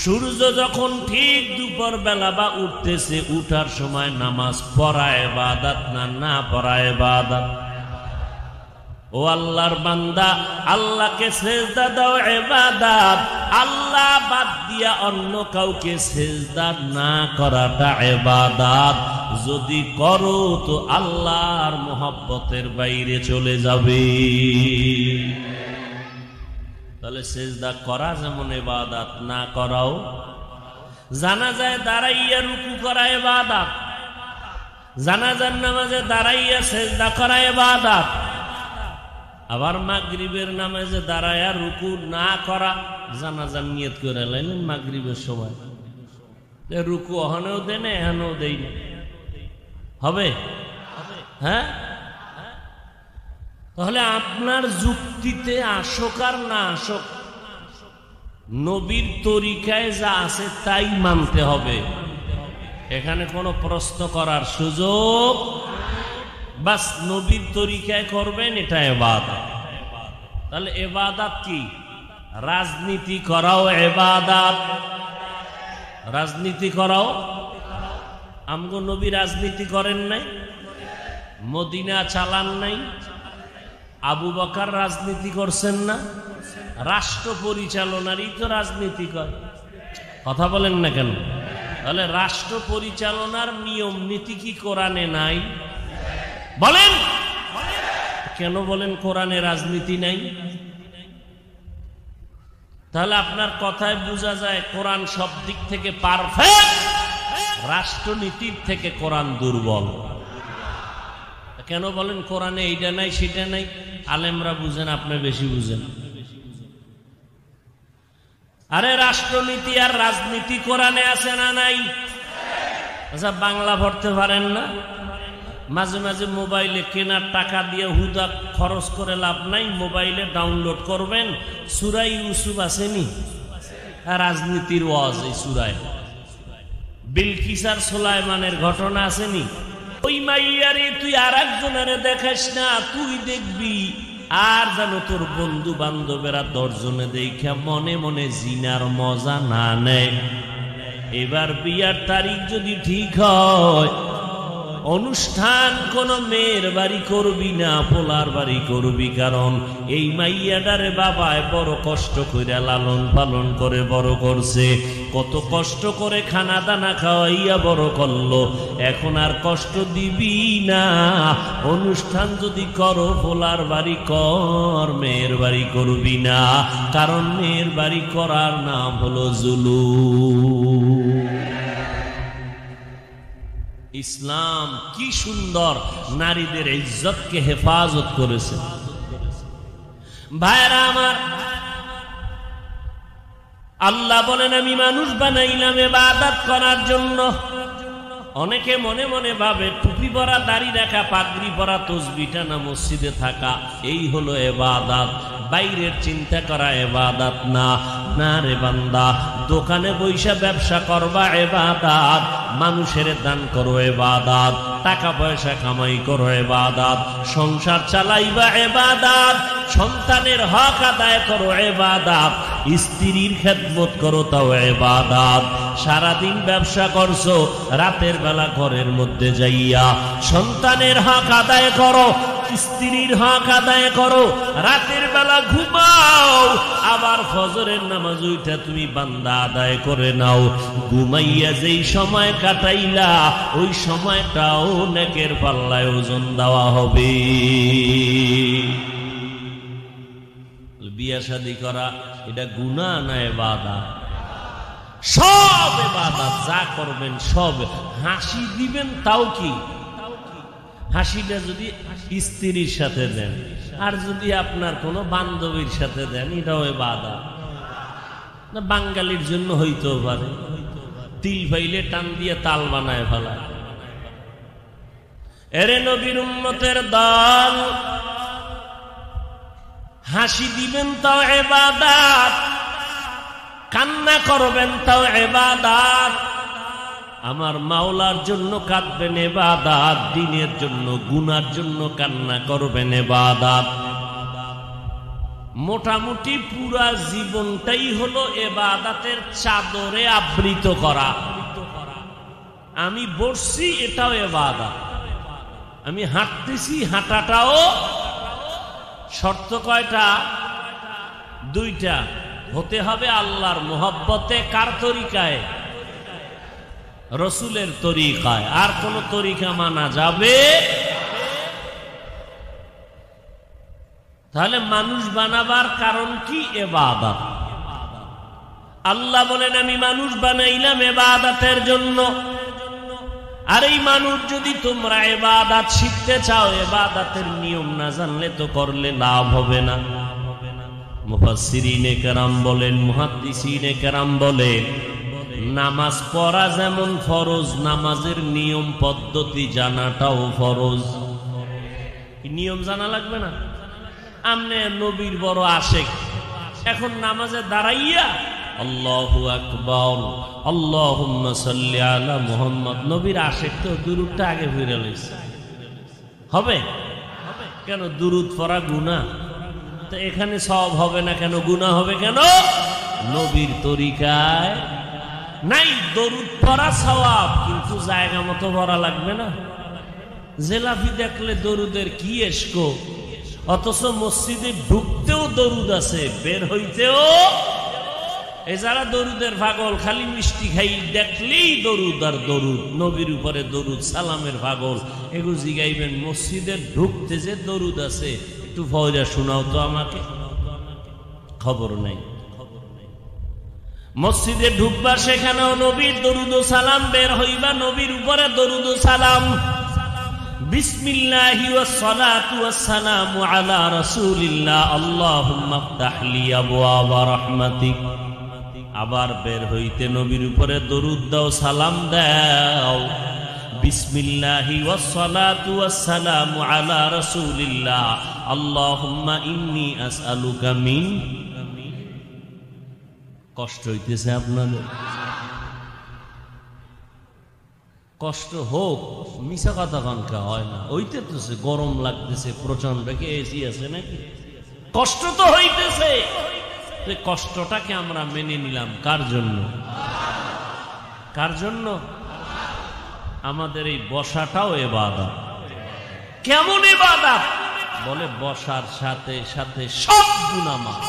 Speaker 1: সূর্য যখন ঠিক দুপুর বেলা বা উঠতেছে, উঠার সময় নামাজ পড়া ইবাদত না না পড়া ইবাদত? ও আল্লাহর বান্দা, আল্লাহকে সেজদা দাও ইবাদত। আল্লাহ বাদ দিয়া অন্য কাউকে সেজদা না করাটা ইবাদত। যদি করো তো আল্লাহর মোহাব্বতের বাইরে চলে যাবে। তাহলে সেজদা করা যেমন ইবাদত, না করাও। জানাজায় দাঁড়াইয়া রুকু করা ইবাদত, জানাজার নামাজে দাঁড়াইয়া সেজদা করা ইবাদত। আবার মাগরিবের নামাজে দাঁড়াইয়া রুকু না করা, জানাজার নিয়ত করে লাইলেন মাগরিবের সময়, রুকু ওখানেও দেন এখানেও দেই না, হবে? হ্যাঁ? তাহলে আপনার যুক্তিতে আসুক আর না আসুক, নবীর তরিকায় যা আছে তাই মানতে হবে। এখানে কোনো প্রশ্ন করার সুযোগ, বাস নবীর তরিকায় করবেন, এটা ইবাদত। তাহলে ইবাদত কি? রাজনীতি করাও ইবাদত, রাজনীতি করাও। আমগো নবী রাজনীতি করেন নাই, মদিনা চালান নাই, আবু বকর রাজনীতি করছেন না? রাষ্ট্র পরিচালনারই তো রাজনীতি করে। কথা বলেন না কেন? তাহলে রাষ্ট্র পরিচালনার নিয়ম নীতি কি কোরআনে নাই? বলেন কেন? বলেন কোরআনে রাজনীতি নাই। তাহলে আপনার কথায় বোঝা যায় কোরআন সব দিক থেকে পারফেক্ট, রাষ্ট্রনীতির থেকে কোরআন দুর্বল। কেন বলেন কোরআনে এইটা নাই সেটা নাই? আলেমরা বুঝেন, আপনি বেশি বুঝেন। আরে রাষ্ট্রনীতি আর রাজনীতি কোরআনে আছে না নাই? আচ্ছা, বাংলা পড়তে পারেন না? মাঝে মাঝে মোবাইলে কেনার টাকা দিয়ে হুদা খরচ করে লাভ নাই, মোবাইলে ডাউনলোড করবেন। সূরা ইউসুফ আসেনি? রাজনীতির ওয়াজ এই সূরায়। বিলকিস আর সুলাইমানের ঘটনা আসেনি? ওই মাইয়ারে তুই আর একজনের দেখাস না, তুই দেখবি আর জানো তোর বন্ধু বান্ধবেরা 10 জনে দেখা মনে মনে জিনার মজা না নেয়। এবার বিয়ার তারিখ যদি ঠিক হয়, অনুষ্ঠান কোন মেয়ের বাড়ি করবি না, পোলার বাড়ি করবি। কারণ এই মাইয়াডারে বাবায় বড় কষ্ট করে লালন পালন করে বড় করছে, কত কষ্ট করে খানা দানা খাওয়াইয়া বড় করলো। এখন আর কষ্ট দিবি না। অনুষ্ঠান যদি করো পোলার বাড়ি কর, মেয়ের বাড়ি করবি না। কারণ মেয়ের বাড়ি করার নাম হলো জুলুম। ইসলাম কি সুন্দর নারীদের ইজ্জতকে হেফাজত করেছে। ভাইরা আমার, আল্লাহ বলেন আমি মানুষ বানাইলাম ইবাদত করার জন্য। অনেকে মনে মনে ভাবে টুপি পরা, দাড়ি রাখা, পাগড়ি পরা, তসবিহ টানা, মসজিদে থাকা এই হলো ইবাদত। বাইরের চিন্তা করা ইবাদত না। না রে বান্দা, দোকানে বইসা ব্যবসা করবা ইবাদত, মানুষের দান করো ইবাদত, টাকা পয়সা কামাই করো ইবাদত, সংসার চালাইবা ইবাদত, সন্তানের হক আদায় করো ইবাদত, স্ত্রীর খেদমত করো তাও ইবাদত। সারাদিন ব্যবসা করছো, রাতের বেলা ঘরের মধ্যে যাইয়া সন্তানের হক আদায় করো, স্ত্রীর হক আদায় করো, রাতের বেলা ঘুমাও, আবার ফজরের নামাজ উঠা তুমি বান্দা আদায় করে নাও। ঘুমাইয়া যেই সময় কাটাইলা ওই সময়টাও নেকের পাল্লায় ওজন দেওয়া হবে। বিয়া শাদী করা এটা গুনাহ না ইবাদত? সব ইবাদত, যা করবেন সব। হাসি দিবেন তাও কি? হাসিটা যদি স্ত্রীর সাথে দেন, আর যদি আপনার কোনো বান্ধবীর সাথে দেন, এটাও ইবাদত না? বাঙালির জন্য হইতেও পারে, তিল ফাইলে টান দিয়ে তাল বানায় ফেলায়। এরে নবীর উম্মতের দল, হাসি দিবেন তাও ইবাদত, কান্না করবেন তাও ইবাদত। আমার মাওলার জন্য কাঁদবেন ইবাদত, দ্বীনের জন্য, গুনার জন্য কান্না করবেন ইবাদত। মোটামুটি পুরা জীবনটাই হলো ইবাদতের চাদরে আবৃত করা। আমি বসছি এটাও ইবাদত, আমি হাঁটতেছি হাঁটাটাও। শর্ত কয়টা? দুইটা। হতে হবে আল্লাহর মোহব্বতে। কার তরিকায়? রসুলের তরিকায়। আর কোন তরিকা মানা যাবে? তাহলে মানুষ বানাবার কারণ কি? ইবাদত। আল্লাহ বলেন আমি মানুষ বানাইলাম ইবাদতের জন্য। আর এই মানুষ যদি তোমরা ইবাদত শিখতে চাও, ইবাদতের নিয়ম না জানলে তো করলে লাভ হবে না। মুফাসসিরিনে কেরাম বলেন, মুহাদ্দিসিনে কেরাম বলেন, নামাজ পড়া যেমন ফরজ, নামাজের নিয়ম পদ্ধতি জানাটাও ফরজ। নিয়ম জানা লাগবে না? আমনে নবীর বড় আশেক, এখন নামাজে দাঁড়াইয়া আল্লাহু আকবার, আল্লাহুম্মা সাল্লি আলা মুহাম্মদ, নবীর আশেক তো দুরূদটা আগে ফিরে লইছে। হবে? কেন? দুরূদ পড়া গুনাহ। তো এখানে সওয়াব হবে না কেন? গুনাহ হবে কেন? নবীর তরিকায় নাই। দরুদ পড়া সওয়াব, কিন্তু জায়গা মতো পড়া লাগবে না। জেলাফি দেখলে দরুদের কি এসকো, অথচ মসজিদে ঢুকতেও দরুদ আছে, বের হইতেও। এই যারা দরুদের পাগল, খালি মিষ্টি খাই দেখলেই দরুদ আর দরুদ, নবীর উপরে দরুদ, সালামের পাগল, এগুলো জিগাইবেন মসজিদে ঢুকতে যে দরুদ আছে, একটু ফয়রা শোনাও তো আমাকে। খবর নাই। মসজিদে ঢুকবা, সেখানেও নবীর দরুদ ও সালাম, বের হইবা নবীর উপরে দরুদ ও সালাম। বিসমিল্লাহি ওয়াস সালাতু ওয়াস সালামু আলা রাসূলিল্লাহ, আল্লাহুম্মা ইফতাহ লি আবওয়াবা রাহমাতিক। আবার বের হইতে নবীর উপরে দরুদ দাও, সালাম দাও। বিসমিল্লাহি ওয়াস সালাতু ওয়াস সালামু আলা রাসূলিল্লাহ, আল্লাহুম্মা ইন্নী আসআলুকা মিন। কষ্ট হইতেছে আপনাদের? কষ্ট হোক, মিশা কথা কানকা হয় না। হইতেছে, গরম লাগতেছে প্রচন্ড, কি এসি আছে নাকি? কষ্ট তো হইতেছে। কষ্টটাকে আমরা মেনে নিলাম কার জন্য? কার জন্য? আমাদের এই বসাটাও ইবাদত। কেমন ইবাদত? বলে বসার সাথে সাথে সব গুনাহ মাফ।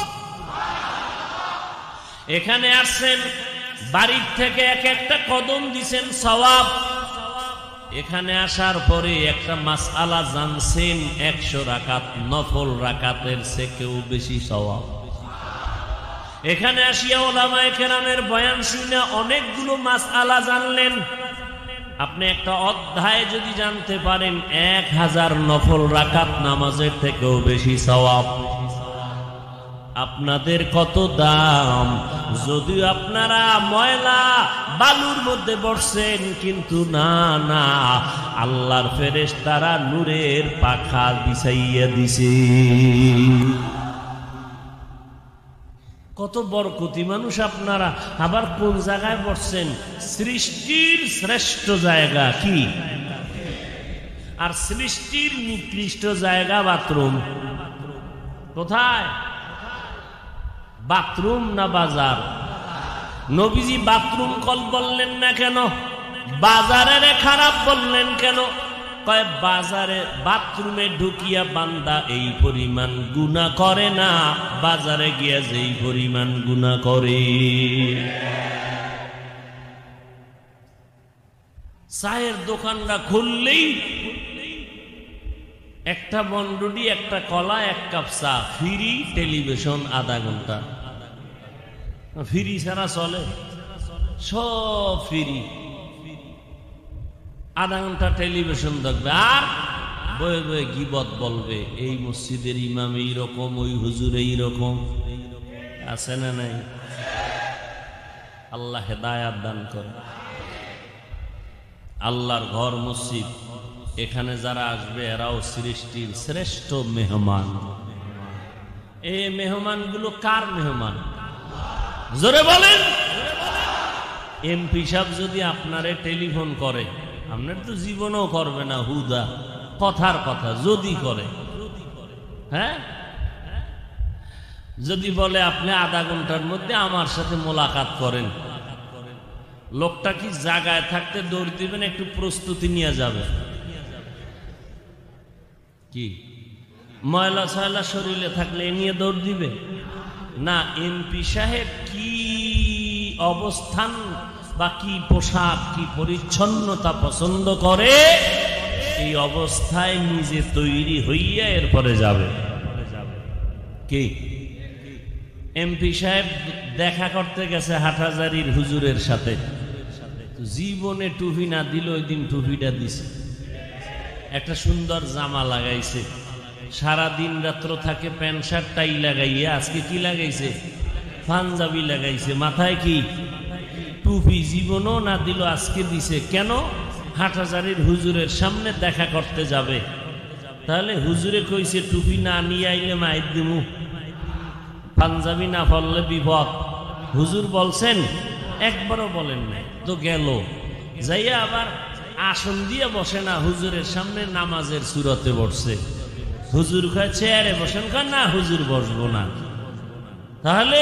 Speaker 1: এখানে আসছেন, বাড়ির থেকে এক একটা কদম দিছেন, সওয়াব। এখানে আসার পরে একটা মাসআলা জানছেন, 100 রাকাত নফল রাকাতের থেকেও বেশি সওয়াব। এখানে আসিয়া উলামায়ে কেরামের বয়ান শুনে অনেকগুলো মাসআলা জানলেন। আপনি একটা অধ্যায় যদি জানতে পারেন 1000 নফল রাকাত নামাজের থেকেও বেশি সওয়াব। আপনাদের কত দাম, যদিও আপনারা ময়লা বালুর মধ্যে বসছেন, কিন্তু না না, আল্লাহর ফেরেশতারা নূরের পাখা বিছাইয়া দিছে। কত বরকতি মানুষ আপনারা। আবার কোন জায়গায় বসছেন? সৃষ্টির শ্রেষ্ঠ জায়গা কি? আর সৃষ্টির নিকৃষ্ট জায়গা বাথরুম। কোথায়? বাথরুম না বাজার? নবীজি বাথরুম কল বললেন না কেন? বাজারে খারাপ বললেন কেন? কয় বাজারে বাথরুমে ঢুকিয়া বান্দা এই পরিমাণ গুনাহ করে না, বাজারে গিয়া যেই পরিমাণ গুনাহ করে। চায়ের দোকানটা খুললেই একটা বনরুটি, একটা কলা, এক কাপ চা, ফ্রি টেলিভিশন আধা ঘন্টা। ফ্রি ছাড়া চলে? সব ফ্রি। আধা ঘন্টা টেলিভিশন দেখবে আর বয়ে বয়ে গীবত বলবে, এই মসজিদের ইমাম এইরকম, ওই হুজুর এইরকম। আছে না নাই? আল্লাহ হেদায়াত দান করে। আল্লাহর ঘর মসজিদ, এখানে যারা আসবে এরাও সৃষ্টির শ্রেষ্ঠ মেহমান। এই মেহমানগুলো কার মেহমান? জোরে বলেন। এমপি সাহেব যদি আপনারে টেলিফোন করে, আপনার তো জীবনও করবে না, হুদা কথার কথা। যদি করে, হ্যাঁ, যদি বলে আপনি আধা ঘন্টার মধ্যে আমার সাথে মোলাকাত করেন, লোকটা কি জায়গায় থাকতে দৌড় দিবেন? একটু প্রস্তুতি নিয়ে যাবে কি? ময়লা ছয়লা শরীরে থাকলে এ নিয়ে দৌড় দিবে না। এমপি সাহেব কি অবস্থান বা কি পোশাক, কি পরিচ্ছন্নতা পছন্দ করে, এই অবস্থায় নিজে তৈরি হইয়া এরপরে যাবে। কি এমপি সাহেব দেখা করতে গেছে হাটহাজারীর হুজুরের সাথে, জীবনে টুপি না দিল, ওই দিন টুপিটা দিছে। একটা সুন্দর জামা লাগাইছে, সারা দিন রাত্র থাকে প্যান্ট শার্ট টাই লাগাইয়া, আজকে কি লাগাইছে? পাঞ্জাবি লাগাইছে। মাথায় কি? টুপি। জীবনও না দিল, আজকে দিছে। কেন? হাটহাজারীর হুজুরের সামনে দেখা করতে যাবে। তাহলে হুজুরে কইছে টুপি না নিয়ে আইলে মাইর দিমু, পাঞ্জাবি না পড়লে বিপদ। হুজুর বলছেন? একবারও বলেন নাই তো। গেল যাইয়া আবার আসন দিয়ে বসে না, হুজুরের সামনে নামাজের সুরতে বসছে। হুজুর কয় চেয়ারে বসেন, কয় না হুজুর বসবো না। তাহলে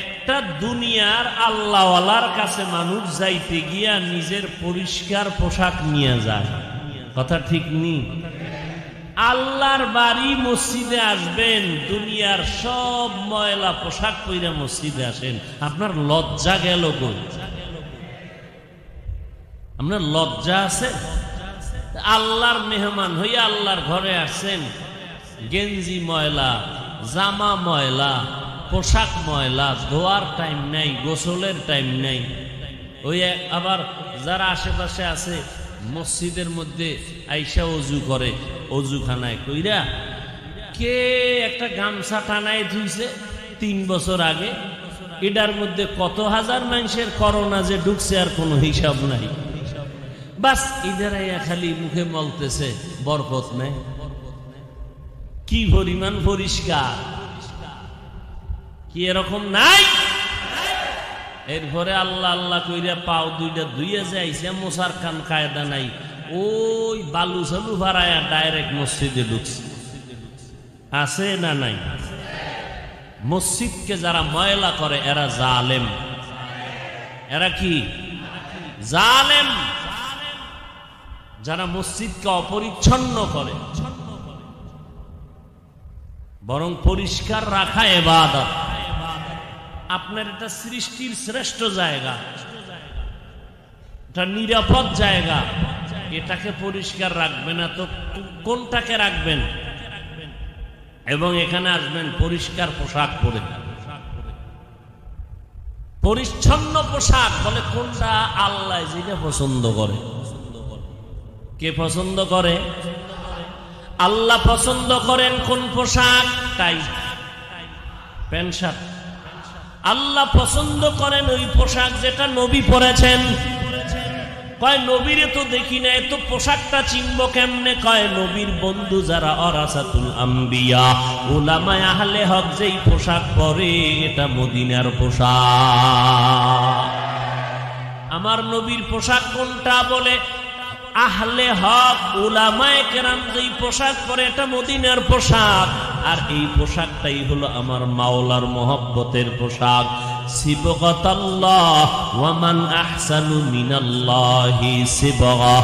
Speaker 1: একটা দুনিয়ার আল্লাহওয়ালার কাছে মানুষ যাইতে গিয়া নিজের পরিষ্কার পোশাক নিয়ে যায়, কথা ঠিক নেই? আল্লাহর বাড়ি মসজিদে আসবেন, দুনিয়ার সব ময়লা পোশাক পইরা মসজিদে আসেন, আপনার লজ্জা গেল কই? আপনার লজ্জা আছে? আল্লাহর মেহমান হইয়া আল্লাহর ঘরে আসছেন, গেঞ্জি ময়লা, জামা ময়লা, পোশাক ময়লা, ধোয়ার টাইম নাই, গোসলের টাইম নাই। ওই আবার যারা আশেপাশে আছে মসজিদের মধ্যে আইসা অজু করে, অজুখানায় কইরা কে একটা গামছা টানায় ধুইছে 3 বছর আগে, এটার মধ্যে কত হাজার মানুষের করোনা যে ঢুকছে আর কোনো হিসাব নাই। বাস ইদারাইয়া খালি মুখে মলতেছে, বরকত নেই। কি পরিমাণ পরিষ্কার! কি এরকম নাই? এরপরে আল্লাহ আল্লাহ কইরা পাও দুইটা ধুইয়া যাইছে, মোসার কান কায়দা নাই, ওই বালু চালু ভাড়ায় ডাইরেক্ট মসজিদে ঢুকছে। আছে না নাই? মসজিদকে যারা ময়লা করে এরা জালেম। এরা কি? জালেম। যারা মসজিদকে অপরিচ্ছন্ন করে, বরং পরিষ্কার রাখা ইবাদত। আপনার এটা সৃষ্টির শ্রেষ্ঠ জায়গা, এটা নিরাপদ জায়গা, এটাকে পরিষ্কার রাখবে না তো কোনটাকে রাখবেন? এবং এখানে আসবেন পরিষ্কার পোশাক পরে, পরিচ্ছন্ন পোশাক, বলে কোনটা? আল্লাহ যেটা পছন্দ করে। কে পছন্দ করে? আল্লাহ পছন্দ করেন কোন পোশাক? টাই, প্যান্ট শার্ট। আল্লাহ পছন্দ করেন ওই পোশাক যেটা নবী পরেছেন। কয় নবীরে তো দেখি না, এত পোশাকটা চিনব কেমনে? কয় নবীর বন্ধু যারা ওরাসাতুল আম্বিয়া, উলামায়ে আহলে হক যেই পোশাক পরে এটা মদিনার পোশাক। আমার নবীর পোশাক কোনটা? বলে আহলে হক উলামায়ে কেরাম যেই পোশাক পরে এটা মদিনার পোশাক। আর এই পোশাকটাই হলো আমার মাওলার মহব্বতের পোশাক। সিবগাতাল্লাহ ওয়া মান আহসানু মিনাল্লাহি সিবগা।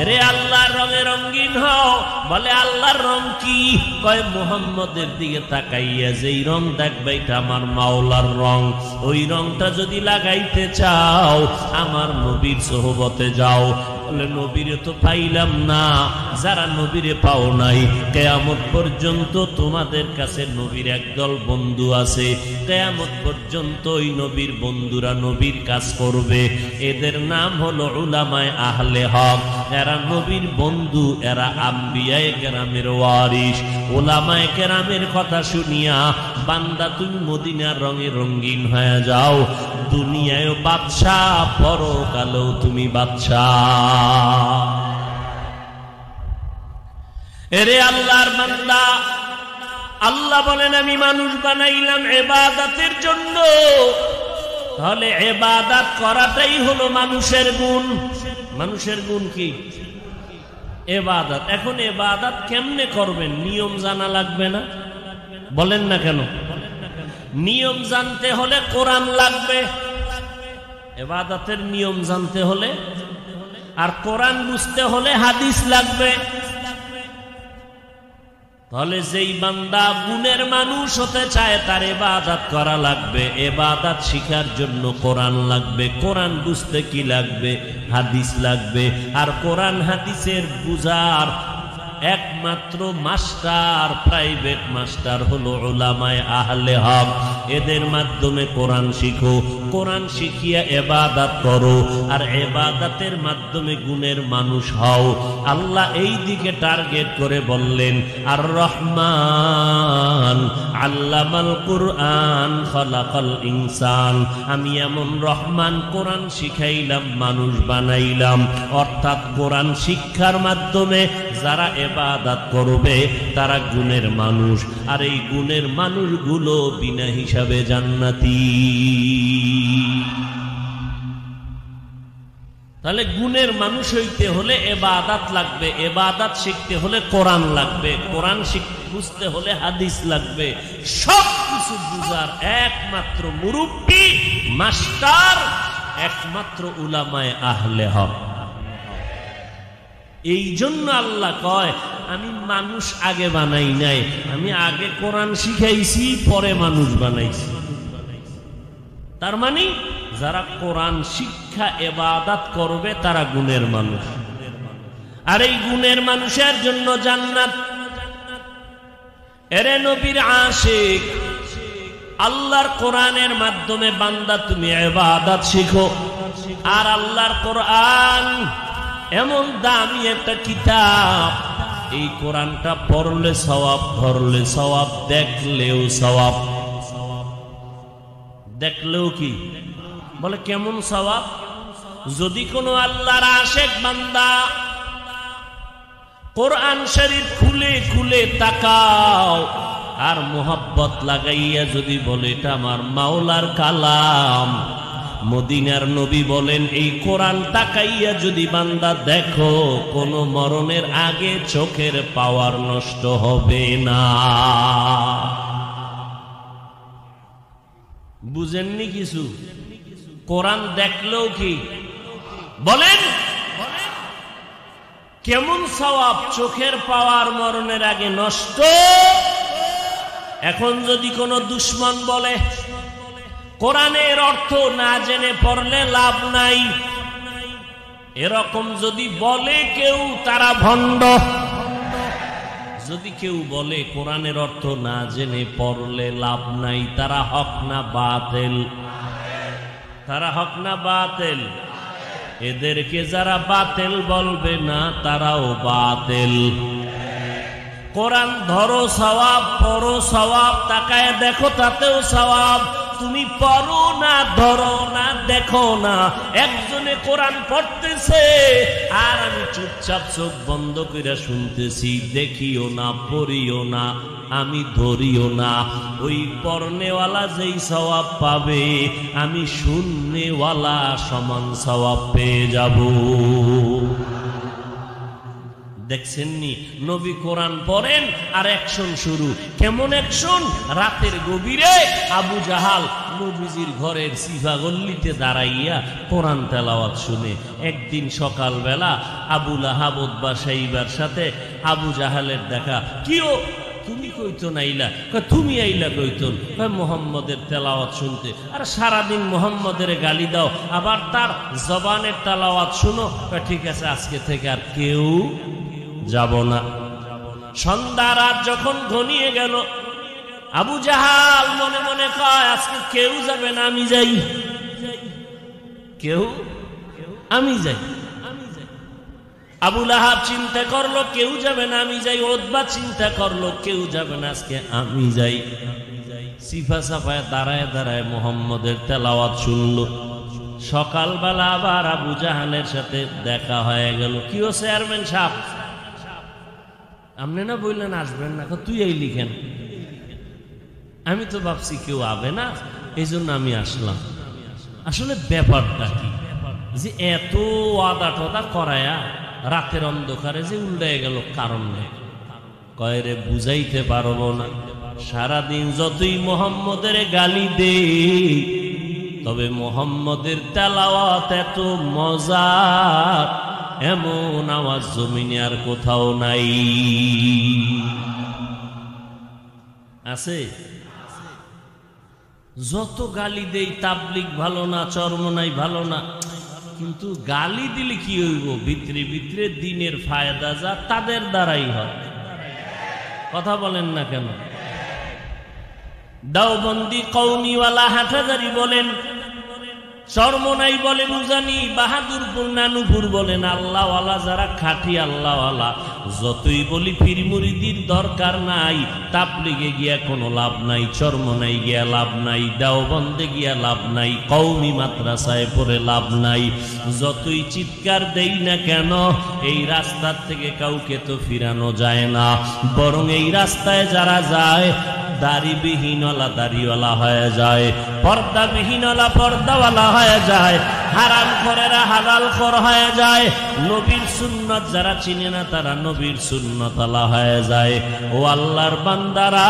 Speaker 1: এরে আল্লাহর রঙে রঙিন হও। বলে আল্লাহর রং কি? কয় মুহাম্মদের দিকে তাকাইয়া যেই রং দেখবে এটা আমার মাওলার রং। ওই রংটা যদি লাগাইতে চাও আমার নবীর সোহবতে যাও। বলে নবীরে তো পাইলাম না। যারা নবীরে পাও নাই, কিয়ামত পর্যন্ত তোমাদের কাছে নবীর একদল বন্ধু আছে। কিয়ামত পর্যন্ত ওই নবীর বন্ধুরা নবীর কাজ করবে। এদের নাম হলো উলামায়ে আহলে হক। এরা নবীর বন্ধু, এরা আম্বিয়ায়ে কেরামের ওয়ারিস। উলামায়ে কেরামের কথা শুনিয়া বান্দা তুমি মদিনার রঙে রঙিন হয়ে যাও। দুনিয়ায় বাদশাহ, পরকালেও তুমি বাদশাহ। এরে আল্লাহর বান্দা, আল্লাহ বলেন আমি মানুষ বানাইলাম ইবাদতের জন্য। তাহলে ইবাদত করাটাই হলো মানুষের গুণ। মানুষের গুণ কি? ইবাদত। এখন ইবাদত কেমনে করবেন? নিয়ম জানা লাগবে না? বলেন না কেন? নিয়ম জানতে হলে কোরআন লাগবে। ইবাদতের নিয়ম জানতে হলে, আর কোরআন বুঝতে হলে হাদিস লাগবে। তাহলে যেই বান্দা গুণের মানুষ হতে চায় তার ইবাদত করা লাগবে। ইবাদত শিখার জন্য কোরআন লাগবে। কোরআন বুঝতে কি লাগবে? হাদিস লাগবে। আর কোরআন হাদিসের বুঝার একমাত্র মাস্টার, প্রাইভেট মাস্টার হলো উলামায়ে আহলে হক। এদের মাধ্যমে কোরআন শিখো, কোরআন শিখিয়া ইবাদত করো, আর ইবাদতের মাধ্যমে গুণের মানুষ হও। আল্লাহ এই দিকে টার্গেট করে বললেন, আর রহমান আল্লামাল কুরআন খালাকাল ইনসান। আমি এমন রহমান, কোরআন শিখাইলাম, মানুষ বানাইলাম। অর্থাৎ কোরআন শিক্ষার মাধ্যমে যারা ইবাদত করবে তারা গুণের মানুষ। আর এই গুণের মানুষগুলো বিনা হিসাবে জান্নাতি। তাহলে গুণের মানুষ হইতে হলে ইবাদত লাগবে। ইবাদত শিখতে হলে কোরআন লাগবে। কোরআন বুঝতে হলে হাদিস লাগবে। সব কিছু বুঝার একমাত্র মুরব্বী, মাস্টার একমাত্র উলামায়ে আহলে হক। এই জন্য আল্লাহ কয় আমি মানুষ আগে বানাই নাই, আমি আগে কোরআন শিখাইছি, পরে মানুষ বানাইছি। তার মানে যারা কোরআন শিক্ষা ইবাদত করবে তারা গুণের মানুষ। আর এই গুণের মানুষের জন্য জান্নাত। এরে নবীর আশিক, আল্লাহর কোরআনের মাধ্যমে বান্দা তুমি ইবাদত শিখো। আর আল্লাহর কোরআন এমন দামি একটা কিতাব, এই কোরআনটা পড়লে সওয়াব, ধরলে সওয়াব, দেখলেও সওয়াব। দেখলেও কি? বলে কেমন সওয়াব? যদি কোনো আল্লাহর আশিক বান্দা কোরআন শরীফ খুলে খুলে তাকাও আর মোহাব্বত লাগাইয়া যদি বলে এটা আমার মাওলার কালাম, মদিনার নবী বলেন এই কোরআন তাকাইয়া যদি বান্দা দেখো, কোন মরণের আগে চোখের পাওয়ার নষ্ট হবে না। বুঝেননি কিছু? কোরআন দেখলেও কি বলেন? কেমন সওয়াব? চোখের পাওয়ার মরণের আগে নষ্ট। এখন যদি কোনো দুশমন বলে কোরআনের অর্থ না জেনে পড়লে লাভ নাই, এরকম যদি বলে কেউ, তারা ভণ্ড। যদি কেউ বলে কোরআনের অর্থ না জেনে পড়লে লাভ নাই, তারা হক না বাতিল? তারা হক না বাতিল? এদেরকে যারা বাতিল বলবে না তারাও বাতিল। কোরআন ধরো সওয়াব, পড়ো সওয়াব, তাকায় দেখো তাতেও সওয়াব। তুমি পড়ো না, ধরো না, দেখো না, একজনে কোরআন পড়তেছে আর আমি চুপচাপ চোখ বন্ধ করে শুনতেছি, দেখিও না, পড়িও না, আমি ধরিও না। ওই পড়নেওয়ালা যেই সওয়াব পাবে আমি শুননেওয়ালা সমান সওয়াব পেয়ে যাব। দেখছেননি নবী কোরআন পড়েন আর অ্যাকশন শুরু। কেমন অ্যাকশন? রাতের গভীরে আবু জাহাল নবীজির ঘরের সিফা গল্লিতে দাঁড়াইয়া কোরআন তেলাওয়াত শুনে। একদিন সকালবেলা আবু লাহাব উতবা সাইবার সাথে আবু জাহালের দেখা। কিও তুমি কইতো নাইলা? তুমি আইলা কইতন? মোহাম্মদের তেলাওয়াত শুনতে। আর সারাদিন মোহাম্মদের গালি দাও, আবার তার জবানের তেলাওয়াত শুনো। ঠিক আছে, আজকে থেকে আর কেউ যাব না। সন্ধ্যা রাত যখন ঘনিয়ে গেল, আবু জাহাল মনে মনে কয় আজকে কেউ যাবে না, আমি যাই। কেউ, আমি যাই। আবু লাহাব চিন্তা করলো কেউ যাবে না, আমি যাই। উতবা চিন্তা করলো কেউ যাবে না, আজকে আমি যাই। সিফা সাফায় দাঁড়ায় দাঁড়ায় মোহাম্মদের তেলাওয়াত শুনলো। সকালবেলা আবার আবু জাহালের সাথে দেখা হয়ে গেল। কি ও চেয়ারম্যান সাহেব, আপনি না বললেন আসবেন না, তুই এই লিখেন। আমি তো ভাবছি কেউ আবে না, এই জন্য আমি আসলাম। আসলে ব্যাপারটা কি যে এত আদা টদা করায়া রাতের অন্ধকারে যে উল্টায় গেল, কারণ নেই। কয়রে বুঝাইতে পারবো না। সারাদিন যতই মোহাম্মদের গালি দে, তবে মোহাম্মদের তেলাওয়াত এত মজার, এমন আওয়াজ জমিনে আর কোথাও নাই। আছে? যত গালি দেই, তাবলিগ ভালো না, চরমনাই ভালো না, কিন্তু গালি দিলে কি হইব? ভিতরে ভিতরে দিনের ফায়দা যা তাদের দ্বারাই হয়। কথা বলেন না কেন? দাওবন্দি কওমিওয়ালা হাটহাজারী বলেন, চরমনাই বলেন, উজানি, বাহাদুরপুর, নানুপুর বলেন, আল্লাহওয়ালা যারা খাঁটি আল্লাহওয়ালা, যতই বলি পীর মুরিদির দরকার নাই, তাবলিগে গিয়া কোনো লাভ নাই, চরমনাই গিয়া লাভ নাই, দেওবন্দে গিয়া লাভ নাই, কওমি মাদ্রাসায় পড়ে লাভ নাই। যতই চিৎকার দেই না কেন, এই রাস্তার থেকে কাউকে তো ফিরানো যায় না। বরং এই রাস্তায় যারা যায়, দাড়িবিহীনওয়ালা দাড়িওয়ালা হয়ে যায়, পর্দাবিহীনওয়ালা পর্দাওয়ালা হয়ে যায়, হারাম করেরা হালাল কর হয়ে যায়। নবীর সুন্নাত যারা চিনে না তারা নবীর সুন্নতওয়ালা হয়ে যায়। ও আল্লাহর বান্দারা,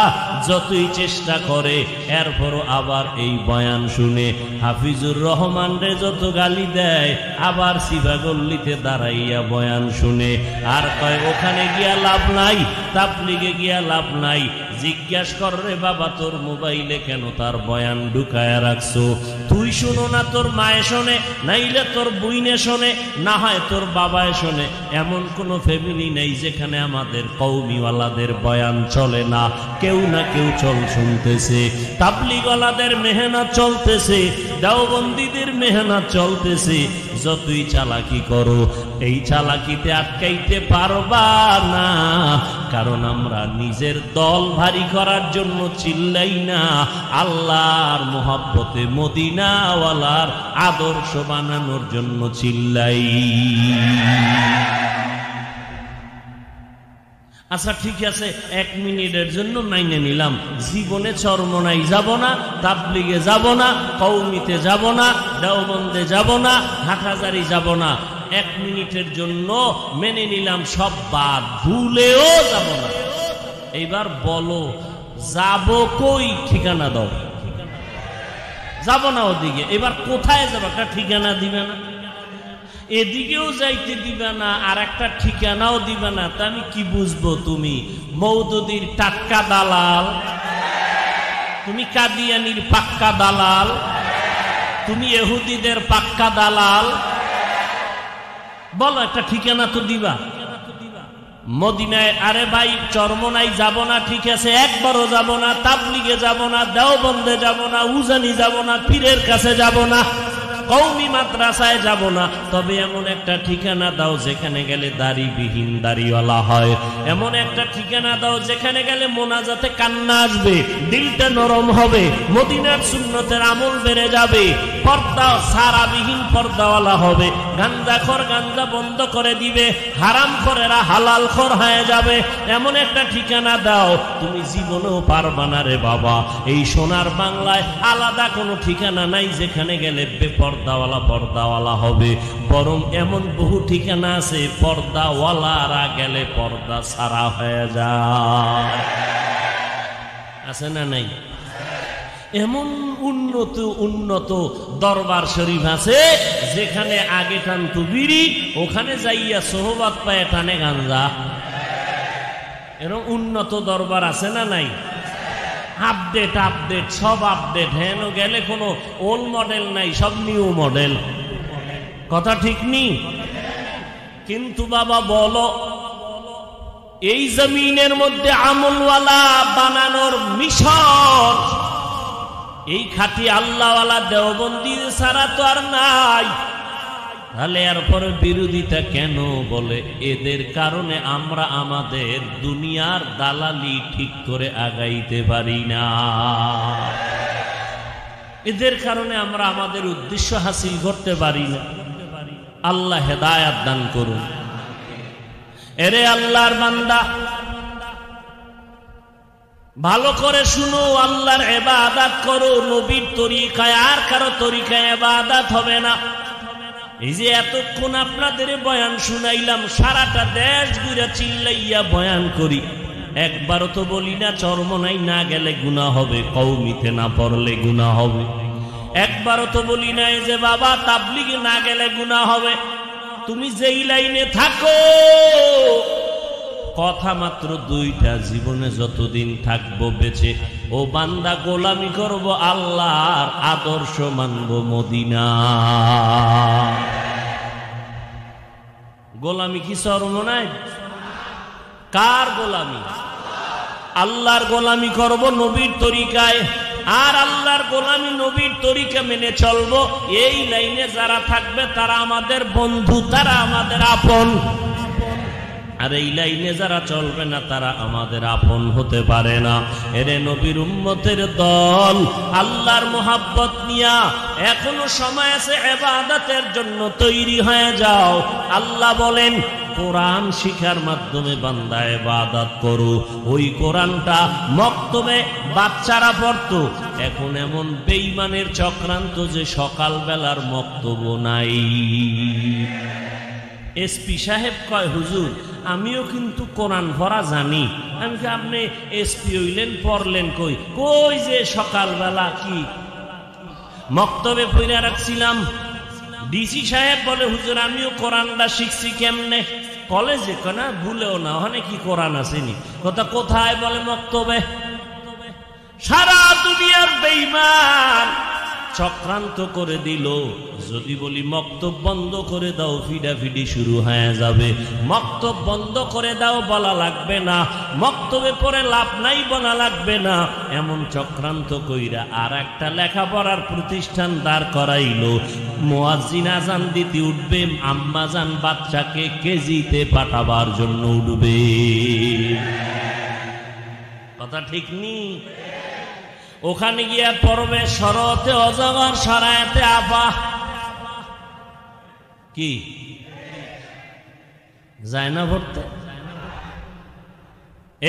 Speaker 1: যতই চেষ্টা করে এরপরও আবার এই বয়ান শুনে হাফিজুর রহমান রে যত গালি দেয়, আবার সিভাগল্লিতে দাঁড়াইয়া বয়ান শুনে আর কয় ওখানে গিয়া লাভ নাই, তাবলিগে গিয়া লাভ নাই। জিজ্ঞাসা কর রে বাবা, তোর মোবাইলে কেন তার বয়ান ঢুকায়া রাখছো? তুই শুনো না, তোর মায়ে শোনে, নাইলে তোর বুইনে শোনে, না হয় তোর বাবায় শোনে। এমন কোন ফ্যামিলি নেই যেখানে আমাদের কওমিওয়ালাদের বয়ান চলে না। কেউ না কেউ শুনতেছে। তাবলিগওয়ালাদের মেহনত চলতেছে, দেওবন্দীদের মেহনত চলতেছে। যতই চালাকি করো, এই চালাকিতে আটকাইতে পারবা না। কারণ আমরা নিজের দল ভারী করার জন্য চিল্লাই না, আল্লাহর মোহাব্বতে মদিনাওয়ালার আদর্শ বানানোর জন্য চিল্লাই। আচ্ছা ঠিক আছে, 1 মিনিটের জন্য মাইনে নিলাম, জীবনে চরমনাই যাব না, তাবলিগে যাব না, কওমিতে যাব না, দেওবন্দে যাব না, হাটহাজারী যাব না। 1 মিনিটের জন্য মেনে নিলাম, সব বাদ, ভুলেও যাব না। এইবার বলো যাব কই? ঠিকানা দাও। যাব না ওদিকে, এবার কোথায় যাবো? একটা ঠিকানা দিবে না, এদিকেও যাইতে দিবে না, আর একটা ঠিকানাও দিবে না। তা আমি কি বুঝবো? তুমি মওদুদির টাটকা দালাল, তুমি কাদিয়ানির পাক্কা দালাল, তুমি ইহুদিদের পাক্কা দালাল। বলো, একটা ঠিকানা তো দিবা। মদিনায়, আরে ভাই চরমনাই যাব না, ঠিক আছে, একবারও যাব না, তাবলিগে যাব না, দেওবন্দে যাব না, উজানি যাব না, পীরের কাছে যাব না, কওমি মাদ্রাসায় যাব না, তবে এমন একটা ঠিকানা দাও যেখানে গেলে দাড়িবিহীন দাড়িওয়ালা হয়, এমন একটা ঠিকানা দাও যেখানে গেলে মোনাজাতে কান্না আসবে, দিলটা নরম হবে, মদিনার সুন্নতের আমল বেড়ে যাবে, পর্দা সারাবিহীন পর্দাওয়ালা হবে, গাঞ্জাখোর গাঞ্জা বন্ধ করে দিবে, হারামখোরেরা হালালখোর হয়ে যাবে। এমন একটা ঠিকানা দাও, তুমি জীবনেও পারবা না রে বাবা। এই সোনার বাংলায় আলাদা কোনো ঠিকানা নাই যেখানে গেলে বেপর্দাওয়ালা পর্দাওয়ালা হবে, বরং এমন বহু ঠিকানা আছে পর্দাওয়ালারা গেলে পর্দা সারা হয়ে যায়। আছে না নাই? এমন উন্নত উন্নত দরবার শরীফ আছে যেখানে আগে টানতো বিড়ি, ওখানে যাইয়া সোহবাত পায় টানে গাঞ্জা। এরকম উন্নত দরবার আছে না নাই? আপডেট আপডেট সব আপডেট, হেন গেলে কোনো ওল্ড মডেল নাই, সব নিউ মডেল। কথা ঠিক নি? কিন্তু বাবা বলো, এই জমিনের মধ্যে আমলওয়ালা বানানোর মিশন এই খাঁটি আল্লাহওয়ালা দেওবন্দি ছাড়া তো আর নাই। তাহলে এরপরে বিরোধিতা কেন? বলে এদের কারণে আমরা আমাদের দুনিয়ার দালালি ঠিক করে আগাইতে পারি না, এদের কারণে আমরা আমাদের উদ্দেশ্য হাসিল করতে পারি না। আল্লাহ হেদায়াত দান করুন। এরে আল্লাহর বান্দা, ভালো করে শুনো, আল্লাহর ইবাদত করো নবীর তরিকায়, আর কারো তরিকায় ইবাদত হবে না। এই যে এতক্ষণ আপনাদের বয়ান শুনাইলাম, সারাটা দেশ ঘুরে চিল্লাইয়া বয়ান করি, একবারও তো বলি না চরমনাই না গেলে গুনাহ হবে, কওমিতে না পড়লে গুনাহ হবে। একবারও তো বলি নাই যে বাবা তাবলিগে না গেলে গুনাহ হবে। তুমি যেই লাইনে থাকো, কথা মাত্র দুইটা, জীবনে যতদিন থাকবো বেঁচে, ও বান্দা গোলামি করব আল্লাহর, আদর্শ মানব মদিনা। গোলামি কি চরমনায়? কার গোলামি? আল্লাহর গোলামি করব নবীর তরিকায়, আর আল্লাহর গোলামি নবীর তরিকা মেনে চলবো। এই লাইনে যারা থাকবে তারা আমাদের বন্ধু, তারা আমাদের আপন। আর এই লাইনে যারা চলবে না তারা আমাদের আপন হতে পারে না। এরে নবীর উম্মতের দল, আল্লাহর মোহাব্বত নিয়া এখনো সময় আছে, ইবাদতের জন্য তৈরি হয়ে যাও। আল্লাহ বলেন কোরআন শিখার মাধ্যমে বান্দা ইবাদত করো। ওই কোরআনটা মক্তবে বাচ্চারা পড়তো, এখন এমন বেঈমানের চক্রান্ত যে সকালবেলার মক্তব নাই। এসপি সাহেব কয় হুজুর আমিও কিন্তু কোরআন পড়া জানি। আমি কি আপনি এসপি হইলেন, পড়লেন কই? কই যে সকালবেলা কি মক্তবে পড়া রাখছিলাম। ডিসি সাহেব বলে হুজুর আমিও কোরআনটা শিখছি। কেমনে? কলেজে না, ভুলেও না, ওখানে কি কোরআন আসেনি? কথা কোথায়? বলে মক্তবে। সারা দুনিয়ার বেঈমান চক্রান্ত করে দিল। যদি বলি মক্তব বন্ধ করে দাও, ফিডাফিডি শুরু হয়ে যাবে। মক্তব বন্ধ করে দাও বলা লাগবে না, মক্তবে পড়ে লাভ নাই বলা লাগবে না। এমন চক্রান্ত কইরা আর একটা লেখাপড়ার প্রতিষ্ঠান দাঁড় করাইলো। মুয়াজ্জিন আযান দিতে উঠবে, আম্মাজান বাচ্চাকে কেজিতে পাঠাবার জন্য উঠবে। কথা ঠিক নি? ওখানে গিয়া পড়বে শরতে অজগর সরায়াতে আপা। কি যায় না পড়তে?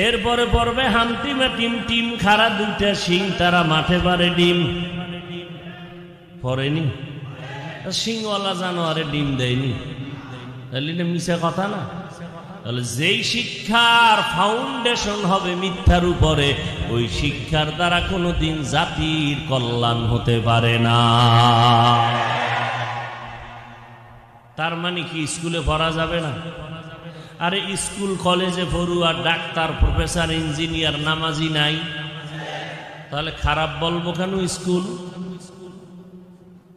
Speaker 1: এরপরে পড়বে হামটিমা টিম টিম খারা দুইটা শিং, তারা মাঠে পারে ডিম। পড়েনি? শিংওয়ালা জানোয়ারে ডিম দেয়নি, তাহলে এটা মিছা কথা না? তাহলে যেই শিক্ষার ফাউন্ডেশন হবে মিথ্যার উপরে, ওই শিক্ষার দ্বারা কোনোদিন জাতির কল্যাণ হতে পারে না। তার মানে কি স্কুলে পড়া যাবে না? আরে স্কুল কলেজে পড়ুয়া ডাক্তার, প্রফেসর, ইঞ্জিনিয়ার, নামাজি নাই, তাহলে খারাপ বলবো কেন স্কুল?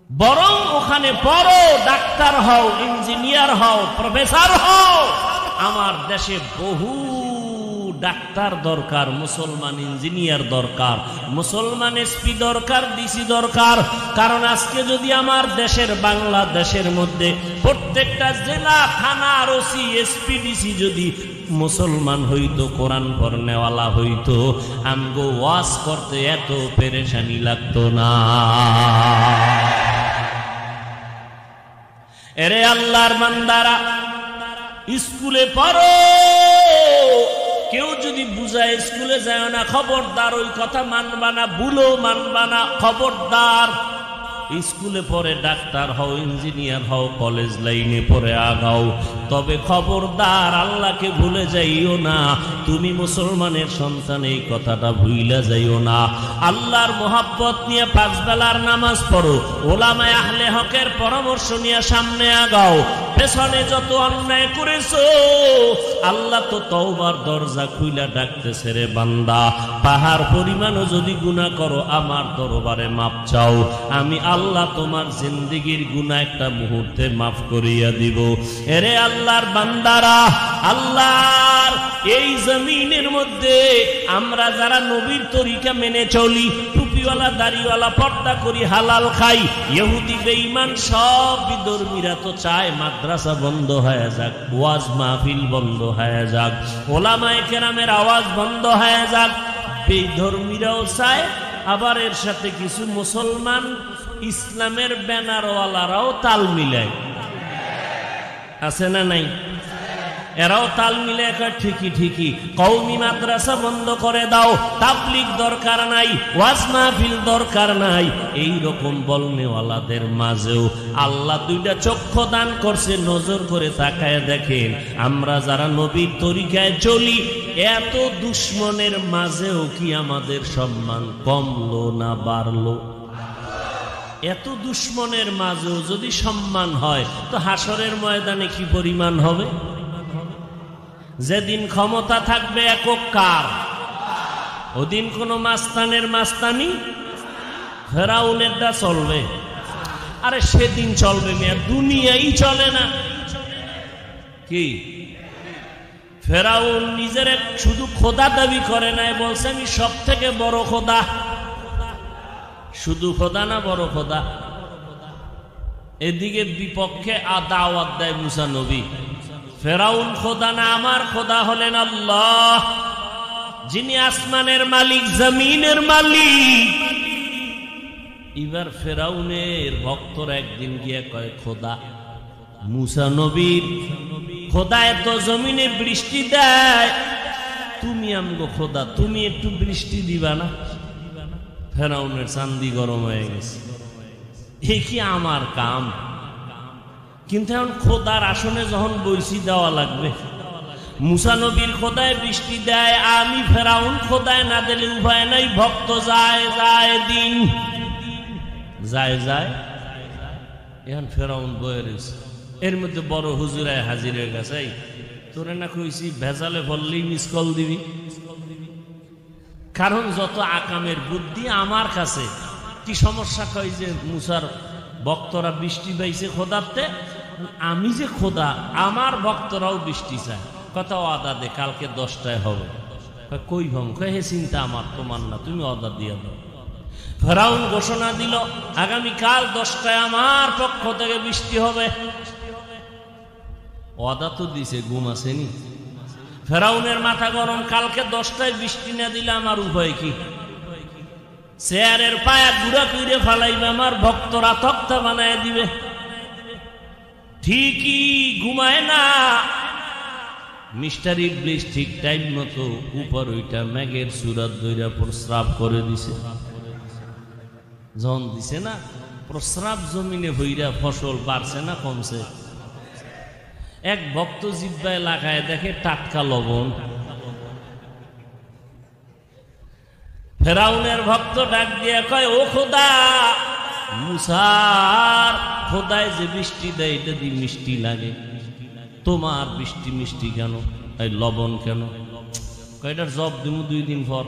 Speaker 1: বরং ওখানে পড়ো, ডাক্তার হও, ইঞ্জিনিয়ার হও, প্রফেসর হও। আমার দেশে বহু ডাক্তার দরকার, মুসলমান ইঞ্জিনিয়ার দরকার, মুসলমান এসপি দরকার, ডিসি দরকার। কারণ আজকে যদি আমার দেশের বাংলাদেশের মধ্যে প্রত্যেকটা জেলা থানার ওসি এসপি ডিসি যদি মুসলমান হইতো, কোরআন পড়নেওয়ালা হইতো, আমগো ওয়াজ করতে এত পেরেশানি লাগতো না। এরে আল্লাহর বান্দারা, স্কুলে পড়ো, কেউ যদি বুঝায় স্কুলে যায় না, খবরদার ওই কথা মানবা না, ভুলো মানবা না, খবরদার। স্কুলে পড়ে ডাক্তার হও, ইঞ্জিনিয়ার হও, কলেজ লাইনে পড়ে আগাও, তবে খবরদার আল্লাহকে ভুলে যাইও না। তুমি মুসলমানের সন্তান, এই কথাটা ভুইলা যাইও না। আল্লাহর মোহাব্বত নিয়ে 5 বেলার নামাজ পড়ো, ওলামায়ে আহলে হকের পরামর্শ নিয়ে সামনে আগাও। পেছনে যত অন্যায় করেছো, আল্লাহ তো তওবার দরজা খুইলা ডাকতেছে, রে বান্দা, পাহাড় পরিমাণও যদি গুনাহ করো আমার দরবারে মাপ চাও, আমি আল্লাহ তোমার জিন্দেগীর গুনাহ একটা মুহূর্তে মাফ করিয়া দিব। এরে আল্লাহর বান্দারা, আল্লাহর এই জমিনের মধ্যে আমরা যারা নবীর তরিকা মেনে চলি, টুপিওয়ালা দাড়িওয়ালা পর্দা করি, হালাল খাই, ইহুদি বেঈমান সব বিধর্মীরা তো চায় মাদ্রাসা বন্ধ হয়ে যাক, ওয়াজ মাহফিল বন্ধ হয়ে যাক, ওলামায়ে কেরামের আওয়াজ বন্ধ হয়ে যাক। বেধর্মীরাও চায়, আবার এর সাথে কিছু মুসলমান ইসলামের ব্যানারওয়ালারাও তাল মিলায়, আছে না নাই? এরাও তাল মিলে কয় ঠিকই ঠিকই, কওমি মাদ্রাসা বন্ধ করে দাও, তাবলীগ দরকার নাই, ওয়াজ মাহফিল দরকার নাই। এই রকম বলনেওয়ালাদের মাঝেও আল্লাহ 2টা চক্ষু দান করছে, নজর করে তাকায় দেখেন, আমরা যারা নবীর তরিকায় চলি, এত দুশ্মনের মাঝেও কি আমাদের সম্মান কমলো না বাড়লো? এত দুশ্মনের মাঝেও যদি সম্মান হয়, তো হাসরের ময়দানে কি পরিমাণ হবে? যেদিন ক্ষমতা থাকবে একক কার, ওদিন কোন মাস্তানের মাস্তানি, ফেরাউনেরটা চলবে। আরে সেদিন চলবে মেয়ে, দুনিয়াই চলে না। কি ফেরাউন নিজের শুধু খোদা দাবি করে নাই, বলছে আমি সব থেকে বড় খোদা। শুধু খোদা না, বড় খোদা। এদিকে বিপক্ষে দাওয়াত দেয় মুসা নবী, ফেরাউন খোদা না, আমার খোদা হলেন আল্লাহ, যিনি আসমানের মালিক, জমিনের মালিক। এবার ফেরাউনের ভক্তরা একদিন গিয়ে কয়, খোদা মুসা নবীর খোদা এত জমিনে বৃষ্টি দেয়, তুমি আমগো খোদা, তুমি একটু বৃষ্টি দিবা না? ফেরাউনের চান্দি গরম হয়ে গেছে, এ কি আমার কাম? কিন্তু এখন খোদার আসনে যখন বইসি দেওয়া লাগবে, মুসা নবীর খোদায় বৃষ্টি দেয়, আমি ফেরাউন খোদায় না দিলে উপায় নাই। ভক্ত যায় যায়, দিন যায় যায়, এখন ফেরাউন বয়ে রয়েছে। এর মধ্যে বড় হুজুরায় হাজির হয়ে গেছে, তোরে না কইছি ভেজালে বললেই মিস কল দিবি। কারণ যত আকামের বুদ্ধি আমার কাছে। কি সমস্যা কই যে মুসার ভক্তরা বৃষ্টি পাইছে খোদাতে, আমি যে খোদা, আমার ভক্তরাও বৃষ্টি চায়। কথা ওয়াদা দে, কালকে 10টায় হবে। কই ভম, হে চিন্তা আমার, তোমার না, তুমি অর্ডার দিয়ে দাও। ফেরাউন ঘোষণা দিল, আগামীকাল 10টায় আমার পক্ষ থেকে বৃষ্টি হবে। ওয়াদা তো দিছে, ঘুম আসেনি। ফেরাউনের মাথা গরম, কালকে 10টায় বৃষ্টি না দিলে আমার উপায় কি? চেয়ারের পায়া গুড়া কইরে ফালাইবে, আমার ভক্তরা তক্তা বানায় দিবে। ঠিকই ঘুমায় না। মিস্টার ইবলিস ঠিক টাইম মতো উপর ওইটা মেঘের সুরাত ধইরা প্রস্রাব করে দিছে। যখন দিছে না, প্রস্রাব জমিনে হইরা ফসল বাড়ছে না কমছে? এক ভক্ত জিব্বায় লাগায় দেখে টাটকা লবণ। ফেরাউনের ভক্ত ডাক দিয়ে কয়, ও খোদা, মুসার খোদায় যে বৃষ্টি দেয় এটা দিয়ে মিষ্টি লাগে, তোমার বৃষ্টি মিষ্টি কেন, এই লবণ কেন? কয়টার জব দিব 2 দিন পর।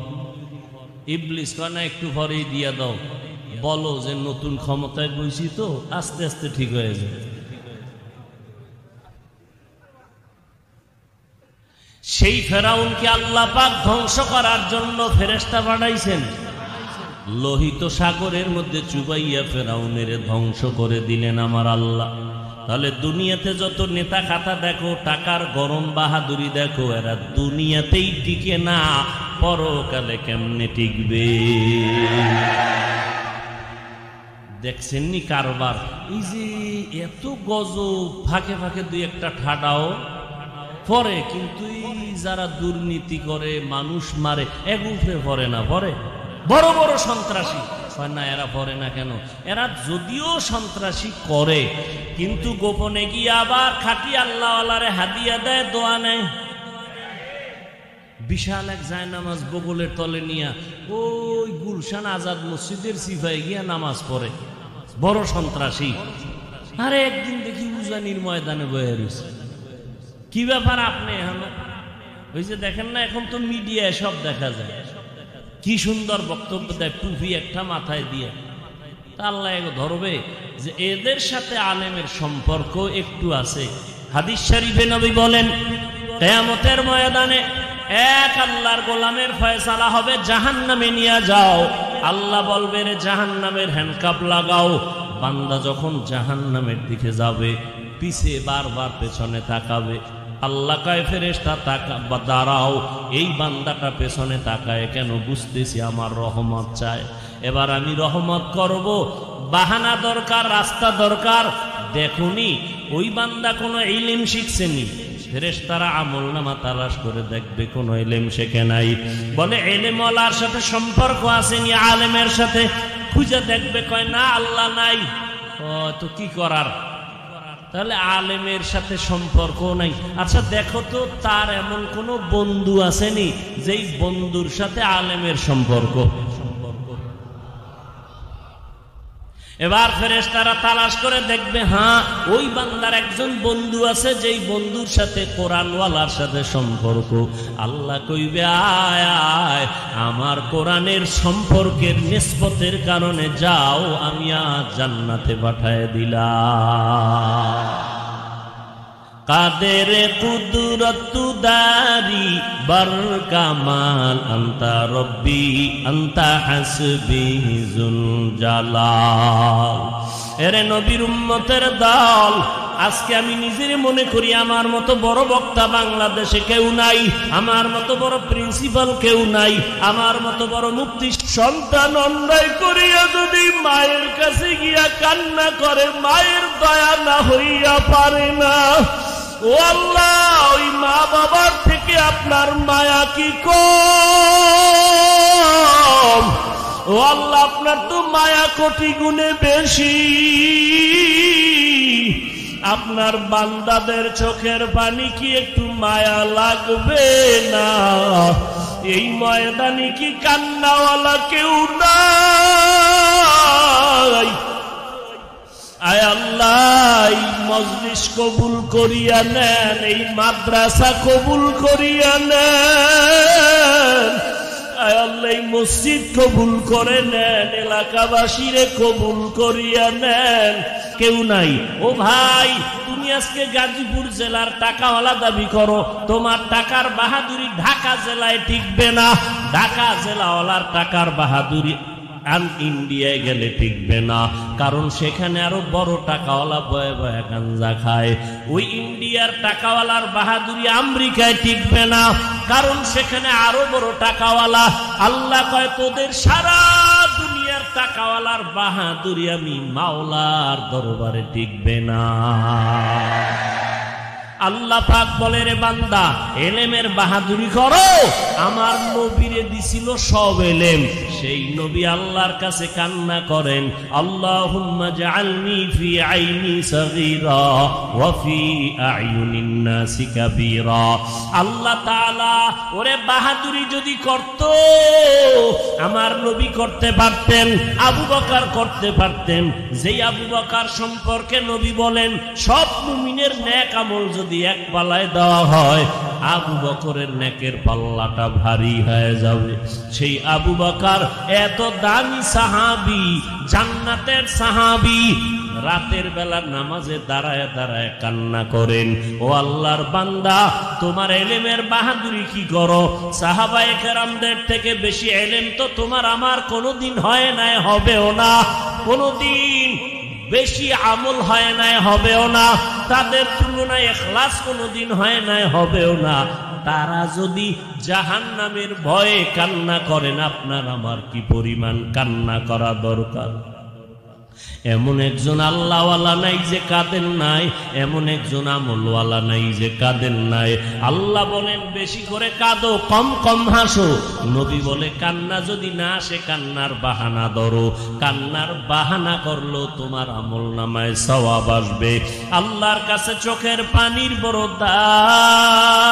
Speaker 1: ইবলিস কয় না, একটু পরেই দিয়া দাও, বলো যে নতুন ক্ষমতায় বইছি তো, আস্তে আস্তে ঠিক হয়ে যাবে। সেই ফেরাউনকে আল্লাহ পাক ধ্বংস করার জন্য ফেরেশতা পাঠাইছেন, লোহিত সাগরের মধ্যে চুবাইয়া ফেরাউনের ধ্বংস করে দিলেন আমার আল্লাহ। তাহলে দুনিয়াতে যত নেতা খাতা দেখো, টাকার গরম বাহাদুরি দেখো, এরা দুনিয়াতেই টিকে না, পরকালে কেমনে টিকবে? দেখছেননি কারবার? এই যে এত গজব, ফাঁকে ফাঁকে দুই একটা ঠাডাও পরে, কিন্তু এই যারা দুর্নীতি করে, মানুষ মারে, এগুলো পরে না, পরে বড় বড় সন্ত্রাসী না, এরা পরে না কেন? এরা যদিও সন্ত্রাসী করে, কিন্তু গোপনে গিয়ে আবার খাঁটি আল্লাহওয়ালারে হাদিয়া দেয়, দোয়া নেয়। বিশাল এক জায়নামাজ বগলের তলে নিয়া ওই গুলশান আজাদ মসজিদের সিফায় গিয়া নামাজ পড়ে, বড় সন্ত্রাসী। আরে একদিন দেখি উজানির ময়দানে বয়ে রয়েছে। কি ব্যাপার আপনি এখন? ওই যে দেখেন না, এখন তো মিডিয়ায় সব দেখা যায়, কি সুন্দর বক্তব্য দেয়, টুপি একটা মাথায় দিয়ে। তা আল্লাহ ধরবে যে এদের সাথে আলেমের সম্পর্ক একটু আছে। হাদিস শরীফে নবী বলেন, কিয়ামতের ময়দানে এক আল্লাহর গোলামের ফয়সালা হবে, জাহান্নামে নিয়ে যাও। আল্লাহ বলবে, রে জাহান্নামের হ্যান্ডকাপ লাগাও। বান্দা যখন জাহান্নামের দিকে যাবে, পিছে বারবার পেছনে তাকাবে। আল্লাহ কয়, ফেরেশতা দাঁড়াও, এই বান্দাটা পেছনে তাকায় কেন? বুঝতেছি আমার রহমত চায়, এবার আমি রহমত করব। বাহানা দরকার, রাস্তা দরকার। দেখুনি ওই বান্দা কোনো ইলম শিখছেনি, ফেরেশতারা আমলনামা তালাশ করে দেখবে কোনো ইলম শেখে নাই। বলে ইলম ওয়ালার সাথে সম্পর্ক আসেনি, আলেমের সাথে খুঁজে দেখবে, কয় না আল্লাহ নাই। ও তো কি করার? তাহলে আলেমের সাথে সম্পর্ক নাই। আচ্ছা দেখো তো, তার এমন কোন বন্ধু আসেনি যেই বন্ধুর সাথে আলেমের সম্পর্ক? এবার ফেরেশতারা তালাশ করে দেখবে, হ্যাঁ ওই বান্দার একজন বন্ধু আছে, যেই বন্ধুর সাথে কোরআনওয়ালার সাথে সম্পর্ক। আল্লাহ কইবে, আয় আয়, আমার কোরআনের সম্পর্কের নিসবতের কারণে যাও, আমি আজ জান্নাতে পাঠায় দিলাম। কাদের কুদরত দারি বর কামাল, আন্তা রব্বি আন্তা হাসবি যুল জালাল। এরে নবীর উম্মতের দল, আজকে আমি নিজের মনে করি আমার মতো বড় বক্তা বাংলাদেশে কেউ নাই, আমার মতো বড় প্রিন্সিপাল কেউ নাই, আমার মতো বড় মুফতি। সন্তান অন্যায় করিয়া যদি মায়ের কাছে গিয়া কান্না করে, মায়ের দয়া না হইয়া পারে না। ও আল্লাহ, ওই মা বাবার থেকে আপনার মায়া কি কম? ও আল্লাহ, আপনার তো মায়া কোটি গুণে বেশি। আপনার বান্দাদের চোখের পানি কি একটু মায়া লাগবে না? এই ময়দানে কি কান্নাওয়ালা কেউ নাই? আয় আল্লাহ, এই মজলিস কবুল করিয়া নেন, এই মাদ্রাসা কবুল করিয়া নেন। আয় আল্লাহ, এই মসজিদ কবুল করে নেন, এলাকাবাসীরে কবুল করিয়া নেন। কেউ নাই। ও ভাই, তুমি আজকে গাজীপুর জেলার টাকাওয়ালা দাবি করো, তোমার টাকার বাহাদুরি ঢাকা জেলায় টিকবে না। ঢাকা জেলাওয়ালার টাকার বাহাদুরি ইন্ডিয়ায় গেলে টিকবে না, কারণ সেখানে আরো বড় টাকাওয়ালা বয়ে বয়ে গাঞ্জা খায়। ওই ইন্ডিয়ার টাকাওয়ালার বাহাদুরি আমেরিকায় টিকবে না, কারণ সেখানে আরো বড় টাকাওয়ালা। আল্লাহ কয়, তোদের সারা দুনিয়ার টাকাওয়ালার বাহাদুরি আমি মাওলার দরবারে টিকবে না। আল্লাহ পাক বলে, রে বান্দা, এলেমের বাহাদুরি করো। আমার নবীরে দিছিল সব এলেম, সেই নবী আল্লাহর কাছে কান্না করেন, আল্লাহুম্মা জাআলনি ফি আইনি সাগীরা ওয়া ফি আয়ুনিন নাসি কাবীরা। আল্লাহ তাআলা ওরে বাহাদুরি যদি করত, আমার নবী করতে পারতেন, আবু বকর করতে পারতেন। যেই আবু বকর সম্পর্কে নবী বলেন, সব মুমিনের নেক আমল যদি এক পাল্লায় দেওয়া হয়, আবু বকরের নেকের পাল্লাটা ভারী হয়ে যাবে। সেই আবু বকর এত দামি সাহাবী, জান্নাতের সাহাবী, রাতের বেলা নামাজে দাঁড়ায় দাঁড়ায় কান্না করেন। ও আল্লাহর বান্দা, তোমার এলেমের বাহাদুরি কি করো? সাহাবায়ে কেরামদের থেকে বেশি এলেম তো তোমার আমার কোনোদিন হয় নাই, হবেও না। কোনোদিন বেশি আমল হয় নাই, হবেও না। তাদের তুলনায় ইখলাস কোনোদিন হয় নাই, হবেও না। তারা যদি জাহান্নামের ভয়ে কান্না করেন, আপনার আমার কি পরিমাণ কান্না করা দরকার? এমন একজন আল্লাহওয়ালা নাই যে কাঁদেন নাই, এমন একজন আমলওয়ালা নাই যে কাঁদেন নাই। আল্লাহ বলেন বেশি করে কাঁদো, কম কম হাসো। নবী বলে কান্না যদি না আসে কান্নার বাহানা ধরো। কান্নার বাহানা করলো তোমার আমল নামায় সওয়াব আসবে। আল্লাহর কাছে চোখের পানির বড় দাম।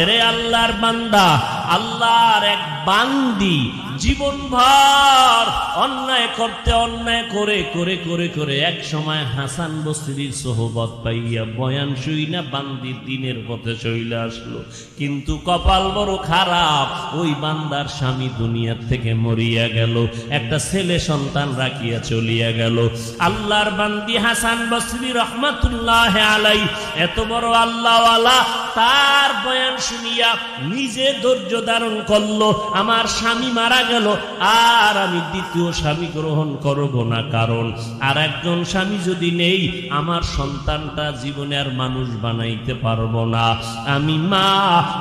Speaker 1: এরে আল্লাহর বান্দা, আল্লাহর এক বান্দি জীবনভর অন্যায় করতে অন্যায় করে করে করে করে এক সময় হাসান বসরির সোহবত পাইয়া বয়ান শুইনা বান্দি দিনের পথে চলে আসলো। কিন্তু কপাল বড় খারাপ, ওই বান্দার স্বামী দুনিয়ার থেকে মরিয়া গেল, একটা ছেলে সন্তান রাখিয়া চলিয়া গেল। আল্লাহর বান্দি হাসান বসরি রহমাতুল্লাহ আলাই এত বড় আল্লাহওয়ালা, তার বয়ান শুনিয়া নিজে ধৈর্য ধারণ করলো। আমার স্বামী মারা গেল, আর আমি দ্বিতীয় স্বামী গ্রহণ করব না, কারণ আর একজন স্বামী যদি নেই আমার সন্তানটা জীবনে আর মানুষ বানাইতে পারবো না। আমি মা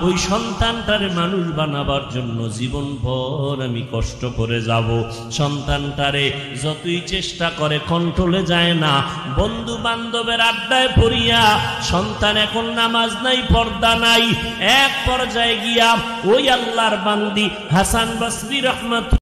Speaker 1: ওই সন্তানটারে মানুষ বানাবার জন্য জীবনভর আমি কষ্ট করে যাব। সন্তানটারে যতই চেষ্টা করে কন্ট্রোলে যায় না। বন্ধু বান্ধবের আড্ডায় পড়িয়া সন্তান এখন নামাজ নাই, পর্দা নাই। এক পর্যায়ে গিয়া ওই আল্লাহর বান্দি হাসান বসরি রহমাতুল্লাহ